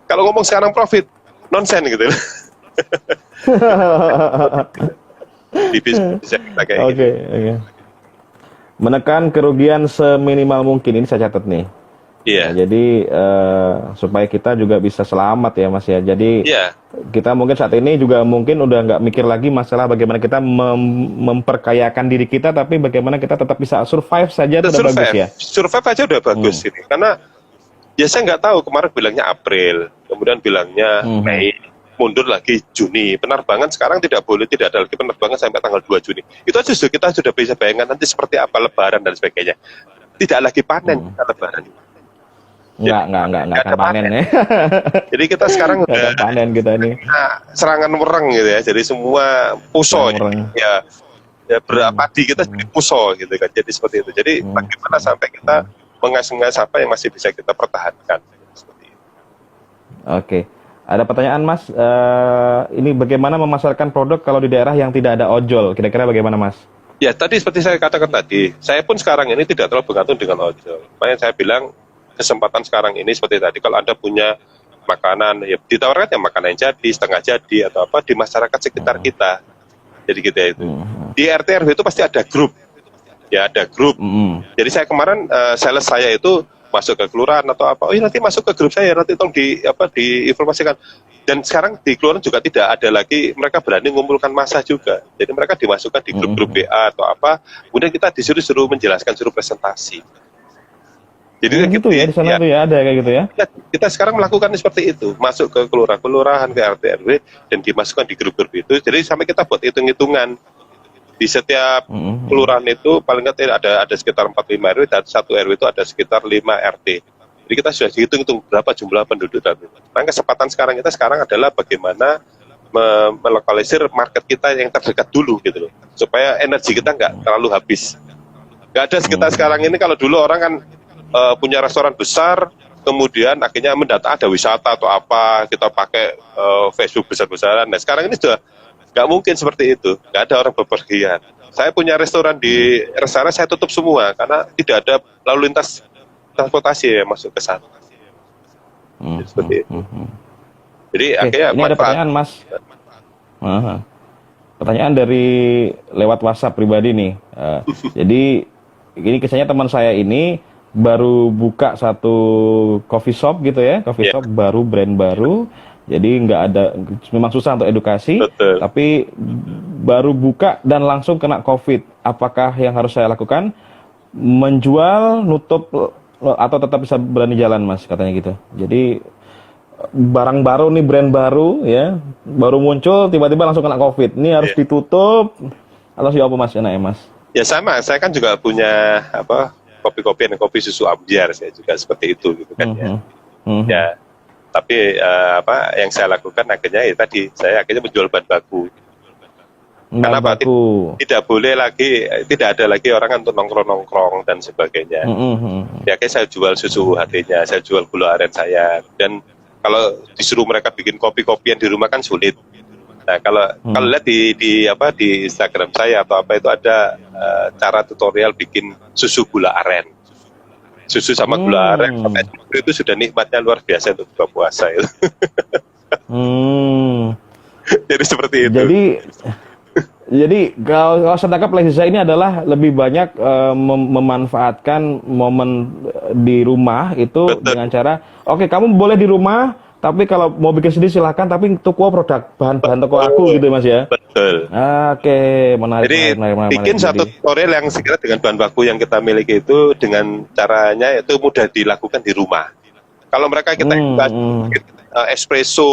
Kalau ngomong sekarang profit, nonsen gitu. Di bisnis kita kayak gitu. Oke. Menekan kerugian seminimal mungkin, ini saya catat nih. Iya. Nah, jadi supaya kita juga bisa selamat ya Mas ya. Jadi kita mungkin saat ini juga mungkin udah nggak mikir lagi masalah bagaimana kita memperkayakan diri kita, tapi bagaimana kita tetap bisa survive saja, udah bagus ya. Survive aja udah bagus ini. Karena ya saya nggak tahu, kemarin bilangnya April, kemudian bilangnya Mei, mundur lagi Juni. Penerbangan sekarang tidak ada lagi penerbangan sampai tanggal 2 Juni. Itu aja kita sudah bisa bayangkan nanti seperti apa Lebaran dan sebagainya. Tidak lagi panen kita Lebaran. Nggak akan panen ya. Jadi kita sekarang udah panen kita ini. Serangan wereng gitu ya. Jadi semua puso ya padi kita jadi puso gitu kan. Jadi seperti itu. Jadi bagaimana sampai kita mengas-ngas apa yang masih bisa kita pertahankan seperti itu. Oke. Ada pertanyaan Mas, ini bagaimana memasarkan produk kalau di daerah yang tidak ada ojol? Kira-kira bagaimana Mas? Ya tadi seperti saya katakan tadi, saya pun sekarang ini tidak terlalu bergantung dengan ojol. Makanya saya bilang kesempatan sekarang ini seperti tadi, kalau Anda punya makanan, ya ditawarkan ya makanan yang jadi, setengah jadi, atau apa di masyarakat sekitar kita. Jadi gitu ya itu. Di RT RW itu pasti ada grup. Ya ada grup. Jadi saya kemarin sales saya itu masuk ke kelurahan atau apa, nanti masuk ke grup saya, nanti tolong diinformasikan. Dan sekarang di kelurahan juga tidak ada lagi, mereka berani mengumpulkan massa juga. Jadi mereka dimasukkan di grup-grup BA atau apa, kemudian kita disuruh menjelaskan, suruh presentasi. Jadi gitu ya, di sana tuh ya ada kayak gitu ya. Kita sekarang melakukan seperti itu, masuk ke kelurahan, ke RT RW, dan dimasukkan di grup-grup itu. Jadi sampai kita buat hitung-hitungan. Di setiap kelurahan itu paling nggak ada sekitar 45 RW, dan satu RW itu ada sekitar 5 RT. Jadi kita sudah hitung berapa jumlah penduduk. Nah, kesempatan kita sekarang adalah bagaimana melokalisir market kita yang terdekat dulu gitu loh, supaya energi kita nggak terlalu habis. Nggak ada sekitar sekarang ini, kalau dulu orang kan punya restoran besar, kemudian akhirnya mendata ada wisata atau apa, kita pakai Facebook besar-besaran. Nah sekarang ini sudah nggak mungkin seperti itu, nggak ada orang bepergian. Saya punya restoran di Resara, saya tutup semua karena tidak ada lalu lintas transportasi yang masuk ke sana. Jadi seperti itu. Jadi akhirnya ini ada pertanyaan Mas. Pertanyaan dari lewat WhatsApp pribadi nih. Jadi ini kisahnya teman saya ini baru buka satu coffee shop gitu ya, coffee shop baru, brand baru. Jadi nggak ada, memang susah untuk edukasi. Betul. Tapi baru buka dan langsung kena COVID. Apakah yang harus saya lakukan? Menjual, nutup, atau tetap bisa berani jalan, Mas? Katanya gitu. Jadi barang baru nih, brand baru ya, baru muncul tiba-tiba langsung kena COVID. Ini harus ditutup atau siapa Mas? Enak ya Mas? Ya sama, saya kan juga punya kopi-kopian, kopi susu Ambyar, saya juga seperti itu gitu kan ya. Ya, tapi yang saya lakukan akhirnya ya tadi saya akhirnya menjual bahan baku. Karena tidak boleh lagi, tidak ada lagi orang untuk nongkrong-nongkrong dan sebagainya. Ya kayak saya jual susu UHT-nya, saya jual gula aren saya, dan kalau disuruh mereka bikin kopi-kopian di rumah kan sulit. Nah kalau lihat di Instagram saya atau apa itu ada cara tutorial bikin susu gula aren, susu sama gula aren itu sudah nikmatnya luar biasa untuk buka puasa itu. Jadi seperti itu. Jadi kalau saya tangkap Lesiza ini adalah lebih banyak memanfaatkan momen di rumah itu. Betul. Dengan cara, oke, kamu boleh di rumah, tapi kalau mau bikin sendiri silahkan, tapi toko produk bahan-bahan toko aku gitu Mas ya. Betul. Oke, menarik. Jadi bikin satu tutorial yang segera dengan bahan baku yang kita miliki itu dengan caranya itu mudah dilakukan di rumah. Kalau mereka kita espresso,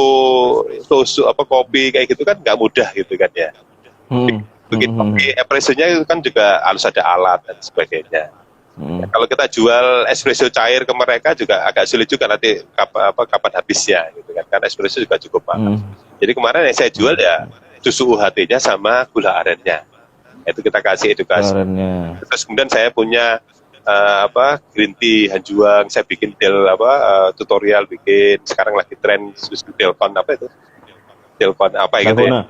susu kopi kayak gitu kan nggak mudah gitu kan ya. Bikin kopi espressonya itu kan juga harus ada alat dan sebagainya. Ya, kalau kita jual espresso cair ke mereka juga agak sulit juga nanti kapan habisnya gitu kan, karena espresso juga cukup mahal. Jadi kemarin yang saya jual ya susu UHT-nya sama gula arennya, itu kita kasih edukasi. Terus kemudian saya punya green tea Hanjuang, saya bikin tutorial bikin, sekarang lagi tren susu telepon telepon gitu ya,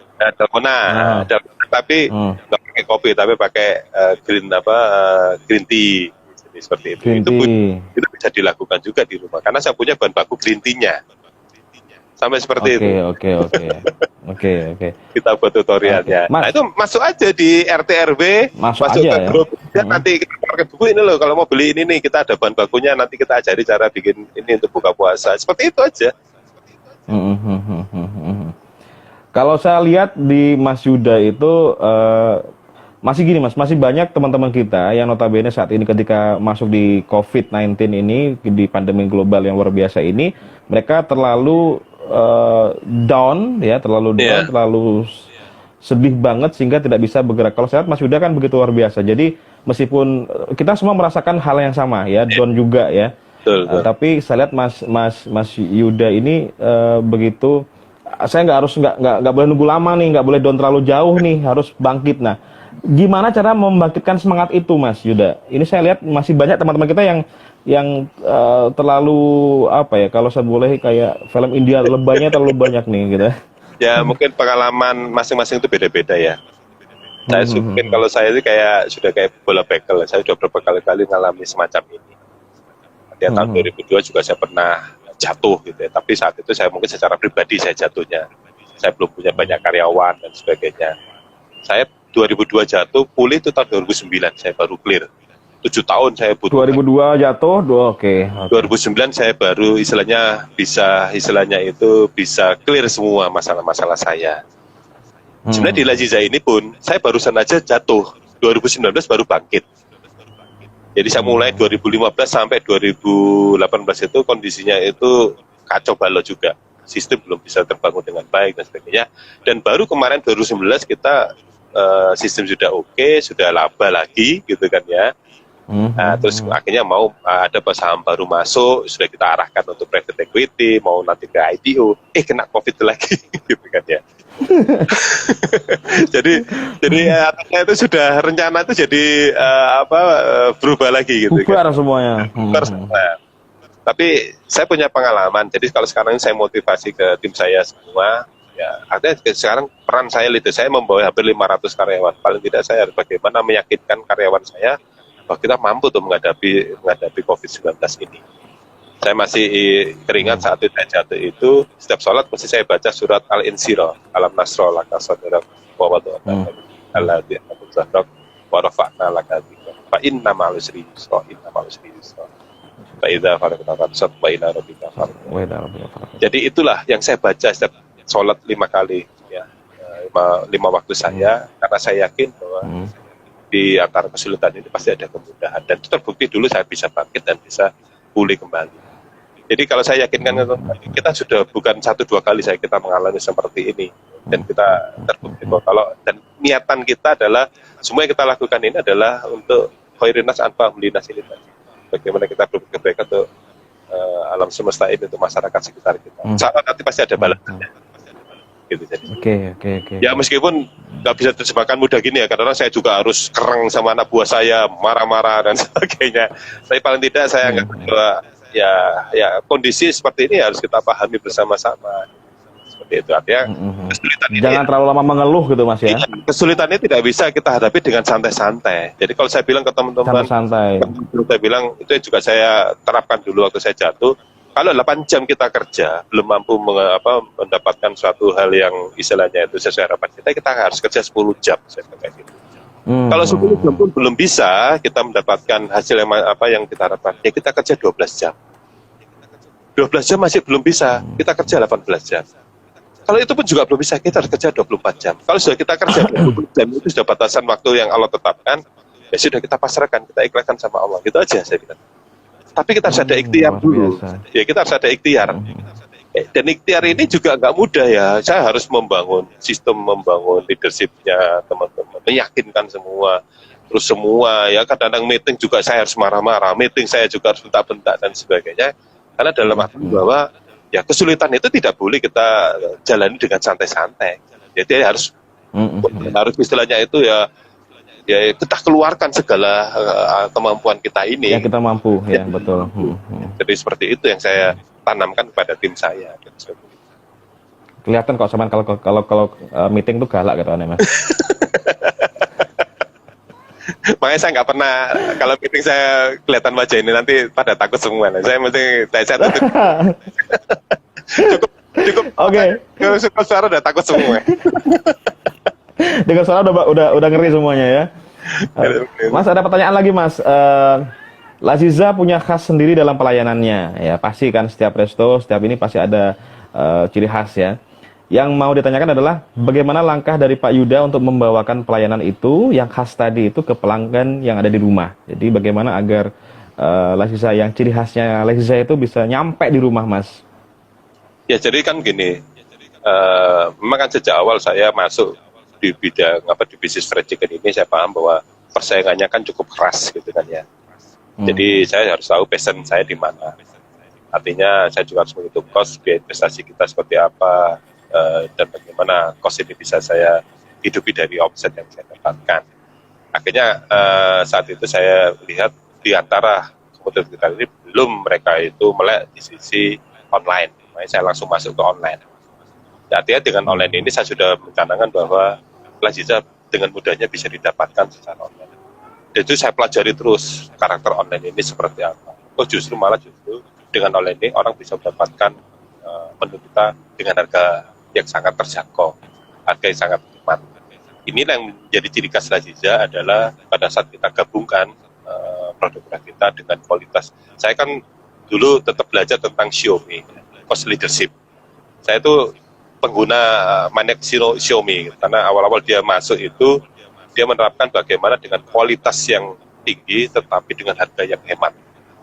tapi nggak pakai kopi tapi pakai green tea. Jadi seperti itu. Itu bisa dilakukan juga di rumah karena saya punya bahan baku green tea-nya sampai seperti itu. Oke. Kita buat tutorialnya. Nah itu masuk aja di RT RW, masuk ke grup. Ya. Nanti kita pakai buku ini loh, kalau mau beli ini nih kita ada bahan bakunya, nanti kita ajari cara bikin ini untuk buka puasa. Seperti itu aja. Kalau saya lihat di Mas Yuda itu masih gini Mas, masih banyak teman-teman kita yang notabene saat ini ketika masuk di COVID-19 ini, di pandemi global yang luar biasa ini, mereka terlalu down, terlalu sedih banget sehingga tidak bisa bergerak. Kalau saya lihat Mas Yuda kan begitu luar biasa. Jadi meskipun kita semua merasakan hal yang sama ya, down juga ya. Betul. Tapi saya lihat Mas Yuda ini begitu. Saya nggak boleh nunggu lama nih, nggak boleh down terlalu jauh nih, harus bangkit. Nah, gimana cara membangkitkan semangat itu, Mas Yuda? Ini saya lihat masih banyak teman-teman kita yang terlalu kalau saya boleh kayak film India lebaynya terlalu banyak nih, gitu. Ya mungkin pengalaman masing-masing itu beda-beda ya. Saya mungkin kalau saya itu sudah kayak bola bekel, saya sudah berapa kali mengalami semacam ini. Di tahun 2002 juga saya pernah jatuh gitu ya, tapi saat itu saya mungkin secara pribadi saya jatuhnya, saya belum punya banyak karyawan dan sebagainya. Saya 2002 jatuh, pulih itu tahun 2009 saya baru clear. 7 tahun saya butuh. 2002 jatuh, oke. 2009 saya baru istilahnya itu bisa clear semua masalah-masalah saya. Sebenarnya di Lesiza ini pun saya barusan aja jatuh, 2019 baru bangkit. Jadi saya mulai 2015 sampai 2018 itu kondisinya itu kacau balau juga. Sistem belum bisa terbangun dengan baik dan sebagainya. Dan baru kemarin 2019 kita sistem sudah oke, sudah laba lagi gitu kan ya. Terus akhirnya mau ada saham baru masuk, sudah kita arahkan untuk private equity, mau nanti ke IPO, kena COVID lagi gitu kan ya. jadi itu sudah rencana itu jadi berubah lagi gitu. Bubar semuanya. Tapi saya punya pengalaman. Jadi kalau sekarang ini saya motivasi ke tim saya semua, ya artinya sekarang peran saya leader, saya membawa hampir 500 karyawan. Paling tidak saya harus bagaimana meyakinkan karyawan saya bahwa kita mampu untuk menghadapi COVID-19 ini. Saya masih teringat saat itu saya jatuh itu, setiap sholat mesti saya baca surat Al-Insyirah, Alam Nasra laka sadrak wa wada'na alladhi abu zahrak wa rafa'na laka dzikrak fa inna ma'al usri yusra inna ma'al usri yusra fa idza faragta fansab wa ila rabbika farghab. Jadi itulah yang saya baca setiap sholat 5 kali, ya, 5 waktu saya, karena saya yakin bahwa di antara kesulitan ini pasti ada kemudahan, dan itu terbukti dulu saya bisa bangkit dan bisa pulih kembali. Jadi kalau saya yakinkan kita sudah bukan 1-2 kali kita mengalami seperti ini, dan kita terbukti bahwa kalau dan niatan kita adalah semua yang kita lakukan ini adalah untuk khairin nas anfa'uhum linnas ini. Bagaimana kita berbuat kebaikan untuk alam semesta ini, untuk masyarakat sekitar kita. Saat nanti pasti ada balasannya. Gitu, jadi. Oke. Ya meskipun nggak bisa terjemahkan mudah gini ya, karena saya juga harus kereng sama anak buah saya, marah-marah dan sebagainya. Tapi paling tidak saya anggap bahwa ya kondisi seperti ini harus kita pahami bersama-sama. Seperti itu, artinya kesulitan ini jangan terlalu lama mengeluh gitu Mas ya. Kesulitan ini tidak bisa kita hadapi dengan santai-santai. Jadi kalau saya bilang ke teman-teman, saya bilang itu juga saya terapkan dulu waktu saya jatuh. Kalau 8 jam kita kerja belum mampu mendapatkan suatu hal yang istilahnya itu sesuai harapan kita harus kerja 10 jam. Saya kayak gitu. Kalau 10 jam pun belum bisa kita mendapatkan hasil yang kita harapkan, ya kita kerja 12 jam. 12 jam masih belum bisa, kita kerja 18 jam. Kalau itu pun juga belum bisa, kita harus kerja 24 jam. Kalau sudah kita kerja 24 jam, itu sudah batasan waktu yang Allah tetapkan, ya sudah kita pasrahkan, kita ikhlaskan sama Allah. Gitu aja saya bilang. Tapi kita harus ada ikhtiar dulu. Ya kita harus ada ikhtiar. Dan ikhtiar ini juga nggak mudah ya. Saya harus membangun sistem, membangun leadership-nya teman-teman, meyakinkan semua. Terus semua ya kadang-kadang meeting juga saya harus marah-marah, meeting saya juga harus bentak-bentak dan sebagainya. Karena dalam arti bahwa ya kesulitan itu tidak boleh kita jalani dengan santai-santai. Jadi harus istilahnya itu ya kita keluarkan segala kemampuan kita ini. Ya kita mampu, ya betul. Jadi seperti itu yang saya tanamkan kepada tim saya. Kelihatan kok sama kalau meeting tuh galak gitu Mas. Makanya saya nggak pernah kalau meeting saya kelihatan wajah ini nanti pada takut semua. Saya mesti saya cukup. Oke. Cukup suara udah takut semua. Dengan suara udah ngeri semuanya ya. Mas ada pertanyaan lagi Mas. Laziza punya khas sendiri dalam pelayanannya ya, pasti kan setiap resto, setiap ini pasti ada ciri khas ya. Yang mau ditanyakan adalah bagaimana langkah dari Pak Yuda untuk membawakan pelayanan itu yang khas tadi itu ke pelanggan yang ada di rumah. Jadi bagaimana agar Laziza yang ciri khasnya Laziza itu bisa nyampe di rumah Mas? Ya jadi kan gini, memang kan sejak awal saya masuk di bidang di bisnis fried chicken ini, saya paham bahwa persaingannya kan cukup keras gitu kan ya. Jadi saya harus tahu passion saya di mana. Artinya saya juga harus menghitung cost biaya investasi kita seperti apa, dan bagaimana cost ini bisa saya hidupi dari omset yang saya dapatkan. Akhirnya saat itu saya lihat di antara kompetitor kita ini belum mereka itu melek di sisi online. Makanya saya langsung masuk ke online. Artinya dengan online ini saya sudah mencanangkan bahwa Laziza dengan mudahnya bisa didapatkan secara online. Dan itu saya pelajari terus karakter online ini seperti apa. Justru dengan online ini orang bisa mendapatkan menu kita dengan harga yang sangat terjangkau, harga yang sangat hemat. Inilah yang menjadi ciri khas Laziza adalah pada saat kita gabungkan produk kita dengan kualitas. Saya kan dulu tetap belajar tentang Xiaomi, cost leadership. Saya itu pengguna maniak Xiaomi karena awal-awal dia masuk itu dia menerapkan bagaimana dengan kualitas yang tinggi tetapi dengan harga yang hemat.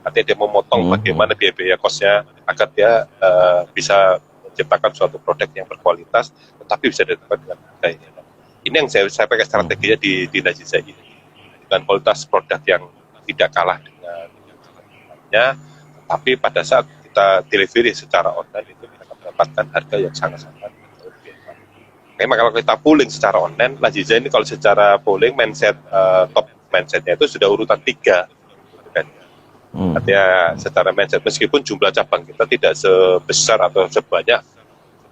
Artinya dia memotong bagaimana biaya kosnya agar dia bisa menciptakan suatu produk yang berkualitas tetapi bisa didapat dengan harga yang hemat. Ini yang saya pakai strateginya di Laziza ini, dengan kualitas produk yang tidak kalah dengan lainnya, tapi pada saat kita delivery secara online itu mendapatkan harga yang sangat-sangat lebih hemat. Memang kalau kita pooling secara online, Laziza ini kalau secara pooling mindset top mindsetnya itu sudah urutan 3, gitu kan. Artinya secara mindset, meskipun jumlah cabang kita tidak sebesar atau sebanyak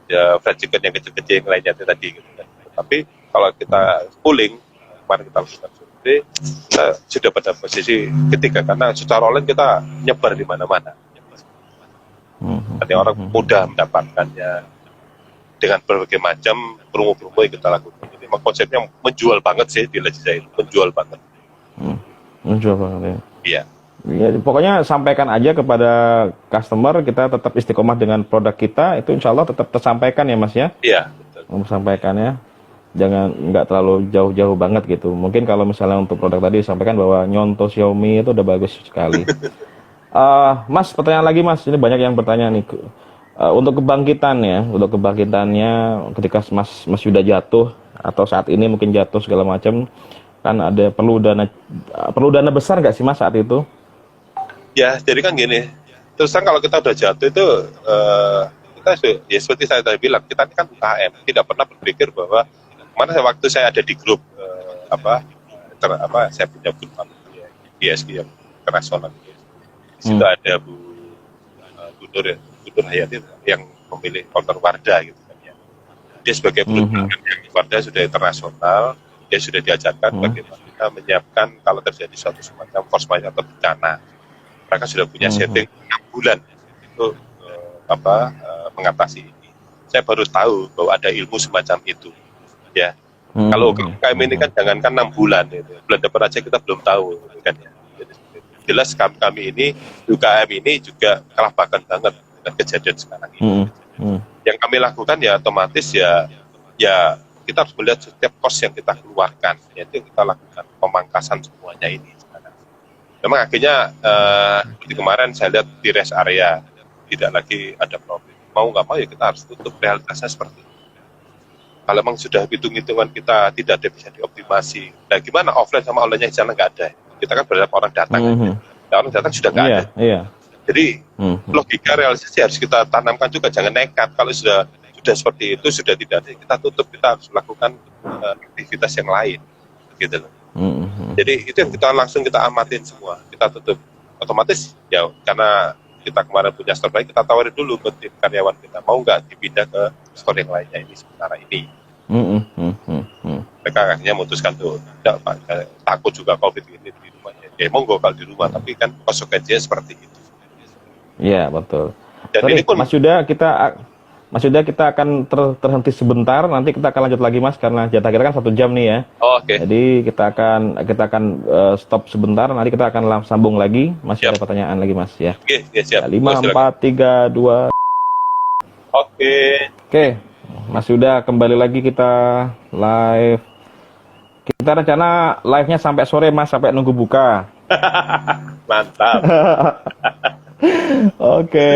ya fried chicken yang kecil-kecil yang lainnya itu tadi gitu kan. Tapi kalau kita pooling, kemarin kita lakukan survei, kita sudah pada posisi ketiga karena secara online kita nyebar di mana-mana. Artinya orang mudah mendapatkannya dengan berbagai macam promo-promo yang kita lakukan. Jadi memang konsepnya menjual banget sih di Lezizza itu, menjual banget. Menjual banget ya. Iya. Ya, pokoknya sampaikan aja kepada customer, kita tetap istiqomah dengan produk kita, itu insya Allah tetap tersampaikan ya Mas ya. Iya, betul. Sampaikannya, jangan nggak terlalu jauh-jauh banget gitu. Mungkin kalau misalnya untuk produk tadi disampaikan bahwa nyontoh Xiaomi itu udah bagus sekali. Mas, pertanyaan lagi Mas, ini banyak yang bertanya nih. Untuk kebangkitannya ketika Mas sudah jatuh atau saat ini mungkin jatuh segala macam, kan ada perlu dana besar nggak sih Mas saat itu? Ya, jadi kan gini, terus terang kalau kita udah jatuh itu, kita ya seperti saya tadi bilang, kita ini kan UKM, tidak pernah berpikir bahwa kemana waktu saya ada di grup, saya punya grup ISG yang internasional. Di situ ada Bu Nur Hayati yang memilih counter Wardah gitu kan ya. Dia sebagai perusahaan yang Wardah sudah internasional, dia sudah diajarkan bagaimana kita menyiapkan kalau terjadi suatu semacam force majeure atau bencana. Mereka sudah punya setting 6 bulan untuk mengatasi ini. Saya baru tahu bahwa ada ilmu semacam itu. Ya, kalau UKM ini kan jangankan 6 bulan, bulan depan aja kita belum tahu, kan ya. Jadi, jelas kami ini UKM ini juga kelabakan banget dengan kejadian sekarang ini. Yang kami lakukan ya otomatis ya kita harus melihat setiap cost yang kita keluarkan, yaitu kita lakukan pemangkasan semuanya ini. Memang akhirnya seperti kemarin saya lihat di rest area tidak lagi ada problem. Mau nggak mau ya kita harus tutup, realitasnya seperti itu. Kalau memang sudah hitung-hitungan kita tidak ada bisa dioptimasi, nah gimana offline sama online-nya di sana nggak ada. Kita kan berharap orang datang, orang datang sudah nggak ada. Jadi logika realisasi harus kita tanamkan juga, jangan nekat. Kalau sudah seperti itu, sudah tidak ada, kita tutup, kita harus melakukan aktivitas yang lain, gitu loh. Jadi itu yang kita langsung kita amatin semua, kita tutup. Otomatis ya karena kita kemarin punya store baik, kita tawarin dulu ke tim karyawan kita, mau nggak dipindah ke store yang lainnya ini sementara ini. Mereka akhirnya memutuskan tuh, tidak Pak, takut juga COVID ini di rumahnya. Ya monggo kalau di rumah, tapi kan konsekuensinya seperti itu. Iya betul. Dan sorry, ini pun Mas Yuda, kita akan terhenti sebentar, nanti kita akan lanjut lagi Mas, karena jatah kita kan 1 jam nih ya. Oke. Jadi kita akan stop sebentar, nanti kita akan sambung lagi. Masih ada pertanyaan lagi Mas ya. Oke, siap. 5, 4, 3, 2. Oke, Mas Yuda kembali lagi kita live. Kita rencana live-nya sampai sore Mas, sampai nunggu buka. Mantap. Oke,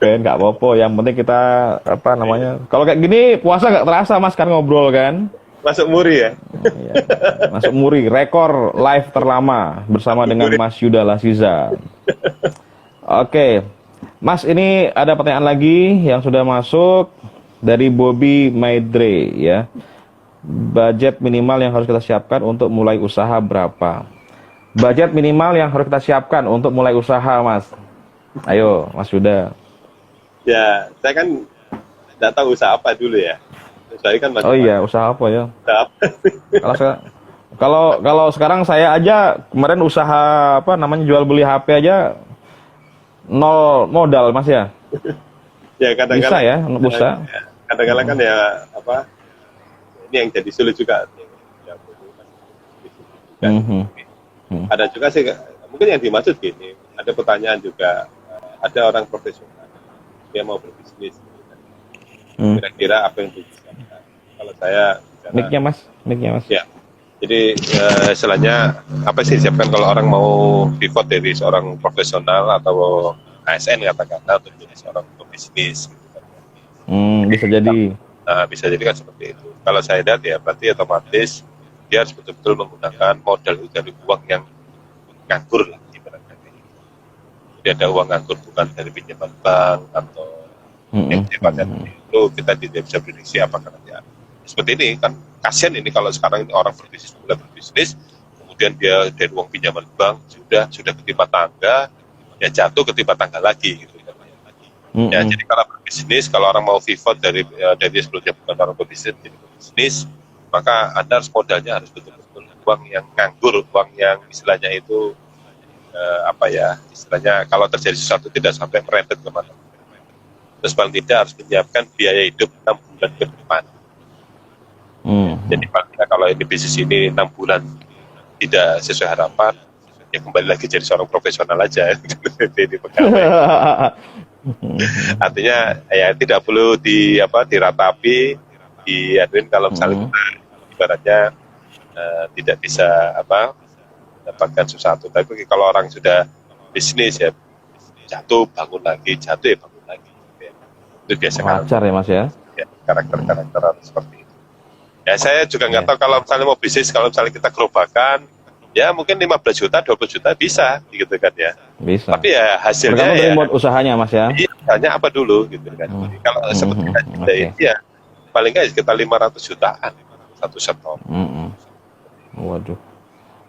Ben, nggak apa-apa. Yang penting kita kalau kayak gini puasa nggak terasa Mas, kan ngobrol kan? Masuk muri ya? Iya. Masuk muri, rekor live terlama bersama dengan Mas Yuda Laziza. Oke, Mas, ini ada pertanyaan lagi yang sudah masuk dari Bobby Maidre ya. Budget minimal yang harus kita siapkan untuk mulai usaha berapa? Budget minimal yang harus kita siapkan untuk mulai usaha, Mas. Ayo, Mas Yuda. Ya, saya kan nggak tahu usaha apa dulu ya. Saya kan usaha apa ya? Kalau sekarang saya aja kemarin usaha jual beli HP aja 0 modal, Mas ya. Ya kadang-kadang bisa ya, usaha. Kadang-kadang kan ya ini yang jadi sulit juga. Ada juga sih, mungkin yang dimaksud gini, ada pertanyaan juga, ada orang profesional, dia mau berbisnis, kira-kira apa yang dibutuhkan? Kalau saya mic-nya mas. Ya, jadi istilahnya apa sih siapkan kalau orang mau pivot dari seorang profesional atau ASN katakanlah untuk menjadi seorang pebisnis. Bisa jadi. Nah, bisa jadi kan seperti itu. Kalau saya lihat ya berarti otomatis dia harus betul-betul menggunakan modal dari uang yang nganggur lah. Jadi ada uang nganggur bukan dari pinjaman bank atau yang sifatnya itu kita tidak bisa prediksi apakah nanti seperti ini kan kasihan ini kalau sekarang ini orang mulai berbisnis kemudian dia dari uang pinjaman bank sudah ketimpa tangga ya jatuh ketimpa tangga lagi gitu. Ya, jadi kalau berbisnis, kalau orang mau pivot dari sebelumnya bukan orang berbisnis jadi berbisnis, maka Anda harus modalnya harus betul-betul uang yang nganggur, uang yang istilahnya itu istilahnya kalau terjadi sesuatu tidak sampai merembet kemana. Terus paling tidak harus menyiapkan biaya hidup 6 bulan ke depan. Jadi paling tidak kalau ini bisnis ini 6 bulan tidak sesuai harapan, ya kembali lagi jadi seorang profesional aja. Jadi pegawai. Artinya ya tidak perlu diratapi, diaduin kalau misalnya kita ibaratnya tidak bisa mendapatkan sesuatu. Tapi kalau orang sudah bisnis ya jatuh bangun lagi, jatuh ya bangun lagi. Itu biasa wajar ya Mas ya. Karakter seperti itu. Ya saya juga nggak tahu kalau misalnya mau bisnis, kalau misalnya kita gerobakan, ya mungkin 15 juta, 20 juta bisa, gitu kan ya. Bisa. Tapi ya hasilnya dari mod usahanya Mas ya. Hanya apa dulu, gitu kan. Jadi kalau seperti ini ya paling nggak sekitar 500 jutaan satu stok. Waduh,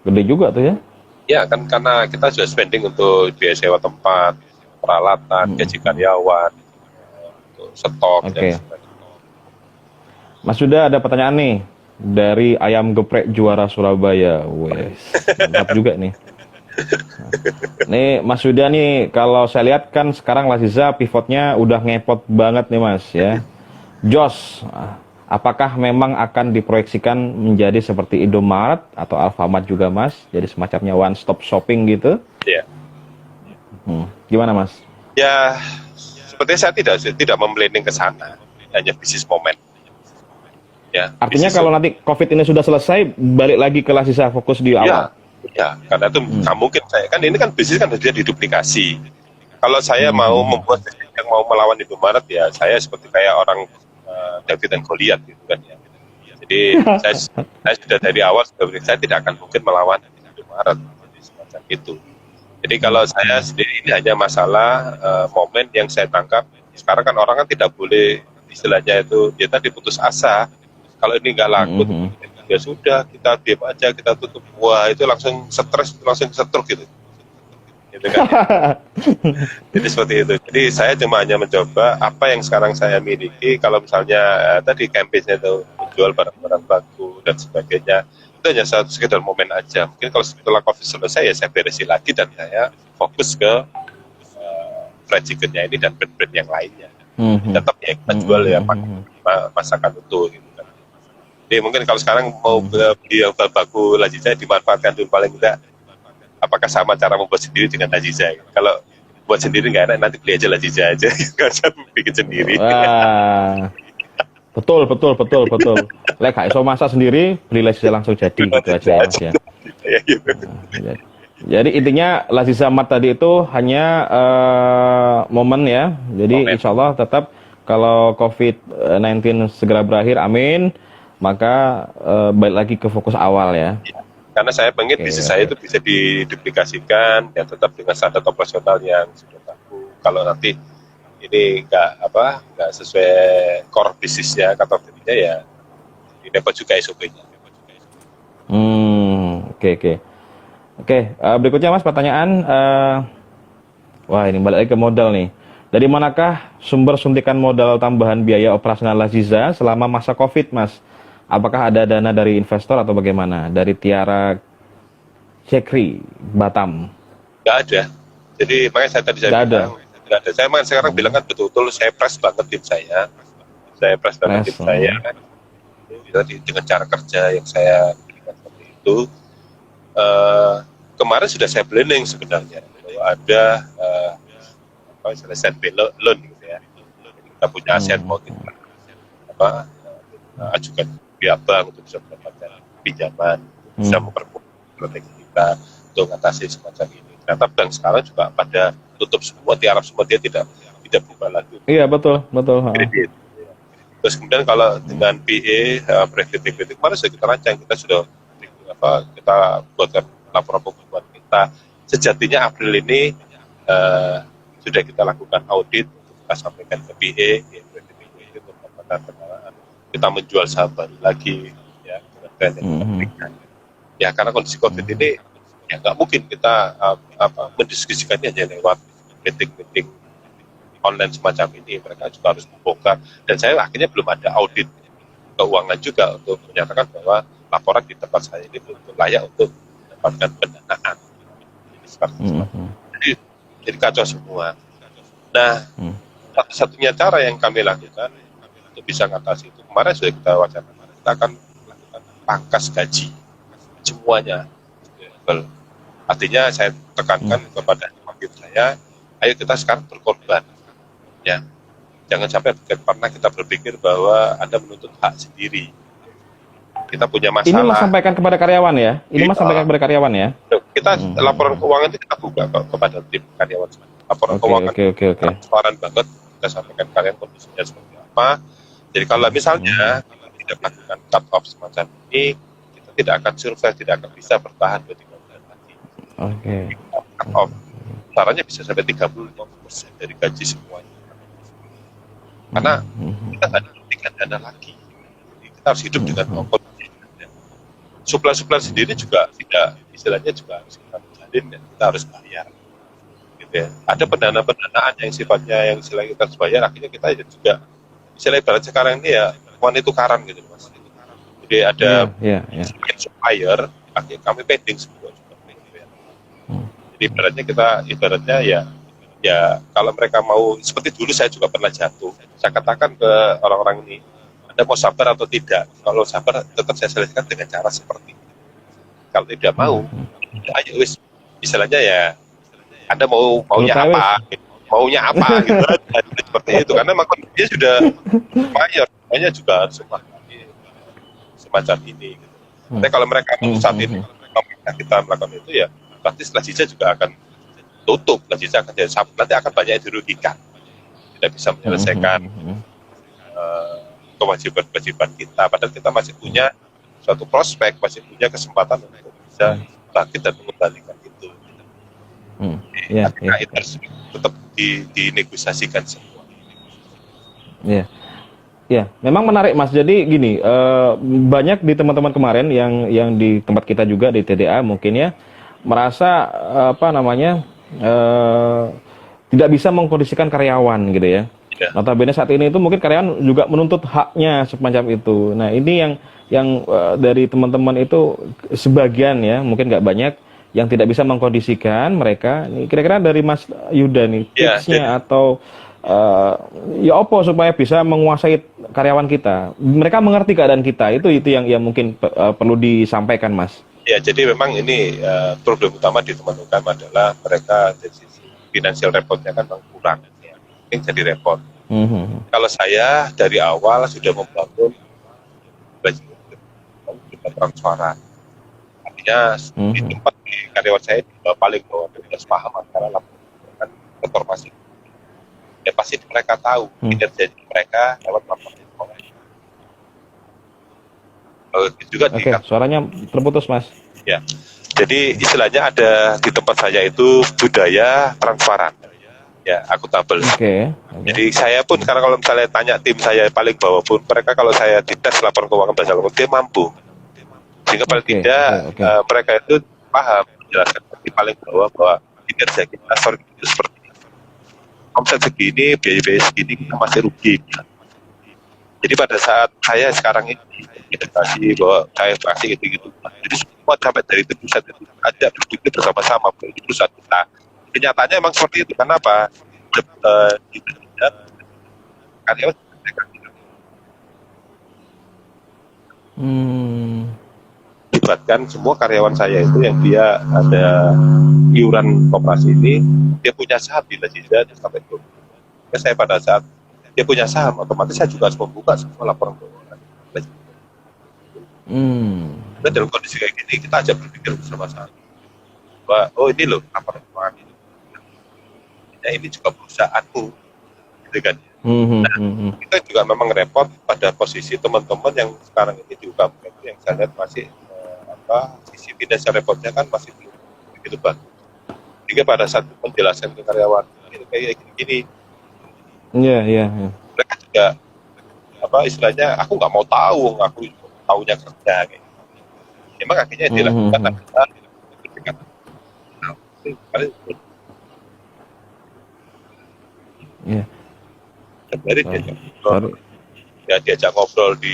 gede juga tuh ya. Ya kan karena kita sudah spending untuk biaya sewa tempat, peralatan, gaji karyawan, untuk stok dan sebagainya. Mas Yuda ada pertanyaan nih dari Ayam Geprek Juara Surabaya. Wes, mantap juga nih. Nih Mas Yuda nih, kalau saya lihat kan sekarang Laziza pivotnya udah ngepot banget nih Mas ya. Jos, apakah memang akan diproyeksikan menjadi seperti Indomaret atau Alfamart juga Mas? Jadi semacamnya one stop shopping gitu? Iya. Gimana Mas? Ya, sepertinya saya tidak memblending ke sana, hanya bisnis moment. Ya, artinya kalau nanti COVID ini sudah selesai, balik lagi ke Laziza fokus di awal? Ya, karena itu nggak mungkin saya. Kan ini kan bisnis kan bisa diduplikasi. Kalau saya mau membuat bisnis yang mau melawan Indomaret, ya saya seperti kayak orang David dan Goliath gitu kan ya. Jadi saya sudah dari awal saya tidak akan mungkin melawan Indomaret semacam itu. Jadi kalau saya sendiri ini hanya masalah momen yang saya tangkap. Sekarang kan orang kan tidak boleh istilahnya itu dia tadi putus asa. Kalau ini nggak laku, ya sudah kita diam aja, kita tutup. Wah itu langsung stres, langsung setruk gitu. Gitu kan. Jadi seperti itu. Jadi saya cuma hanya mencoba apa yang sekarang saya miliki. Kalau misalnya tadi campaign-nya itu menjual barang-barang baku dan sebagainya, itu hanya sekedar momen aja. Mungkin kalau setelah COVID selesai ya saya beresin lagi dan saya fokus ke fried chicken-nya ini dan brand-brand yang lainnya. Tetap ya kita jual ya masakan utuh gitu kan. Jadi mungkin kalau sekarang mau beli baku Laziza dimanfaatkan dulu paling tidak. Apakah sama cara membuat sendiri dengan Laziza? Kalau buat sendiri nggak enak, nanti beli aja Laziza aja, nggak usah bikin sendiri. Wah, betul. Lek gak iso masak sendiri, beli Laziza langsung jadi gitu aja Mas ya. Jadi intinya Laziza Mart tadi itu hanya momen ya. Jadi insya Allah tetap kalau COVID-19 segera berakhir, amin, maka balik lagi ke fokus awal ya. Karena saya pengen bisnis saya itu bisa diduplikasikan ya tetap dengan standar operasional yang sudah baku. Kalau nanti ini nggak sesuai core bisnisnya kategorinya ya dapat juga SOP-nya. Oke, berikutnya Mas pertanyaan. Wah ini balik lagi ke modal nih. Dari manakah sumber suntikan modal tambahan biaya operasional Laziza selama masa COVID Mas? Apakah ada dana dari investor atau bagaimana? Dari Tiara Cekri, Batam. Nggak ada. Jadi makanya saya tadi bilang, nggak ada. Saya sekarang bilang kan betul-betul saya press banget tim saya. Saya press banget tim saya. Dengan cara kerja yang saya berikan seperti itu. Kemarin sudah saya planning sebenarnya. Bahwa ada standby loan gitu ya. Jadi kita punya aset mau kita ajukan via bank untuk bisa mendapatkan pinjaman, bisa memperkuat strategi kita untuk mengatasi semacam ini. Ternyata bank sekarang juga pada tutup semua, tiarap semua, dia tidak buka lagi. Iya betul. Kredit. Terus kemudian kalau dengan PE, private equity kemarin sudah kita rancang, kita sudah kita buatkan laporan pembukuan kita. Sejatinya April ini sudah kita lakukan audit, kita sampaikan ke PE, private equity untuk mendapatkan pendanaan. Kita menjual saham baru lagi ya dengan tren yang kita berikan. Ya karena kondisi COVID ini Ya nggak mungkin kita mendiskusikannya hanya lewat meeting-meeting online semacam ini. Mereka juga harus membongkar. Dan saya akhirnya belum ada audit keuangan juga untuk menyatakan bahwa laporan di tempat saya ini betul layak untuk mendapatkan pendanaan. Jadi kacau semua. Nah, satu-satunya cara yang kami lakukan untuk bisa mengatasi itu, kemarin sudah kita wacanakan, kita akan melakukan pangkas gaji semuanya. Artinya saya tekankan kepada pemimpin saya, ayo kita sekarang berkorban, ya. Jangan sampai pernah kita berpikir bahwa Anda menuntut hak sendiri. Kita punya masalah. Ini Mas sampaikan kepada karyawan ya? Ini Mas sampaikan kepada karyawan ya? Kita laporan keuangan itu kita buka kepada tim karyawan. Laporan keuangan transparan banget, kita sampaikan karyawan kondisinya seperti apa. Jadi kalau misalnya kita tidak melakukan cut off semacam ini, kita tidak akan survive, tidak akan bisa bertahan 2-3 bulan lagi. Cut off, caranya bisa sampai 35% dari gaji semuanya. Karena kita nggak ada pendidikan dana lagi. Jadi kita harus hidup dengan kondisi. Supplier sendiri juga tidak, istilahnya juga harus kita menjalin dan kita harus bayar. Gitu ya. Ada pendanaan yang sifatnya yang istilahnya kita harus bayar, akhirnya kita juga istilahnya ibarat sekarang ini ya money tukaran gitu Mas. Jadi ada supplier, akhirnya kami pending semua juga. Jadi ibaratnya ya kalau mereka mau seperti dulu saya juga pernah jatuh. Saya katakan ke orang-orang ini, Anda mau sabar atau tidak? Kalau sabar tetap saya selesaikan dengan cara seperti ini. Kalau tidak mau, ayo wis istilahnya ya Anda maunya apa? Maunya apa gitu kan? Seperti itu karena memang dia sudah mayor, makanya juga harus semacam ini. Gitu. Tapi kalau mereka saat ini kita melakukan itu ya, pasti selanjutnya juga akan tutup, selanjutnya akan jadi nanti akan banyak yang dirugikan, tidak bisa menyelesaikan kewajiban-kewajiban kita. Padahal kita masih punya suatu prospek, masih punya kesempatan untuk bisa bangkit dan mengembalikan itu. Itu harus tetap dinegosiasikan semua. Ya, memang menarik Mas. Jadi gini, banyak di teman-teman kemarin yang di tempat kita juga di TDA mungkin ya merasa tidak bisa mengkondisikan karyawan gitu ya. Notabene saat ini itu mungkin karyawan juga menuntut haknya semacam itu. Nah ini yang dari teman-teman itu sebagian ya, mungkin nggak banyak yang tidak bisa mengkondisikan mereka. Kira-kira dari Mas Yuda nih tipsnya atau ya opo supaya bisa menguasai karyawan kita, mereka mengerti keadaan kita, itu yang mungkin perlu disampaikan Mas. Ya, jadi memang ini problem utama di teman UKM adalah mereka dari sisi financial reportnya kan kurang, ya. Ini jadi repot. Kalau saya dari awal sudah membangun transparan, artinya di tempat di karyawan saya paling bawah harus paham antara laporan informasi. Ya pasti mereka tahu kinerja mereka lewat laporan informasi. Juga suaranya terputus Mas. Ya, jadi istilahnya ada di tempat saya itu budaya transparan, ya akuntabel. Jadi saya pun karena kalau misalnya tanya tim saya paling bawah pun mereka kalau saya dites laporan keuangan bahasa dia mampu, sehingga paling tidak mereka itu paham menjelaskan di paling bawah bahwa kinerja kita itu seperti ini. Omset segini, biaya segini kita masih rugi. Jadi pada saat saya sekarang ini edukasi bahwa saya pasti gitu-gitu. Jadi semua sampai dari itu pusat itu ada berpikir bersama-sama di pusat kita. Kenyataannya memang seperti itu. Kenapa? Karyawan libatkan semua karyawan saya itu yang dia ada iuran koperasi ini, dia punya saham di Lejida sampai itu. Saya pada saat dia punya saham, otomatis saya juga harus membuka semua laporan keuangan. Dan dalam kondisi kayak gini, kita aja berpikir bersama-sama bahwa, oh ini loh laporan keuangan ini. Ya, ini juga perusahaanku, gitu kan. Kita juga memang repot pada posisi teman-teman yang sekarang ini di UKM itu yang saya lihat masih sisi financial reportnya kan masih belum begitu bagus. Jika pada saat menjelaskan ke karyawan ini kayak gini. Iya. Mereka juga istilahnya aku nggak mau tahu, aku tahunya kerja kayak. Memang akhirnya dilakukan adalah paling Iya. dari Oh, diajak sorry. ngobrol, ya diajak ngobrol di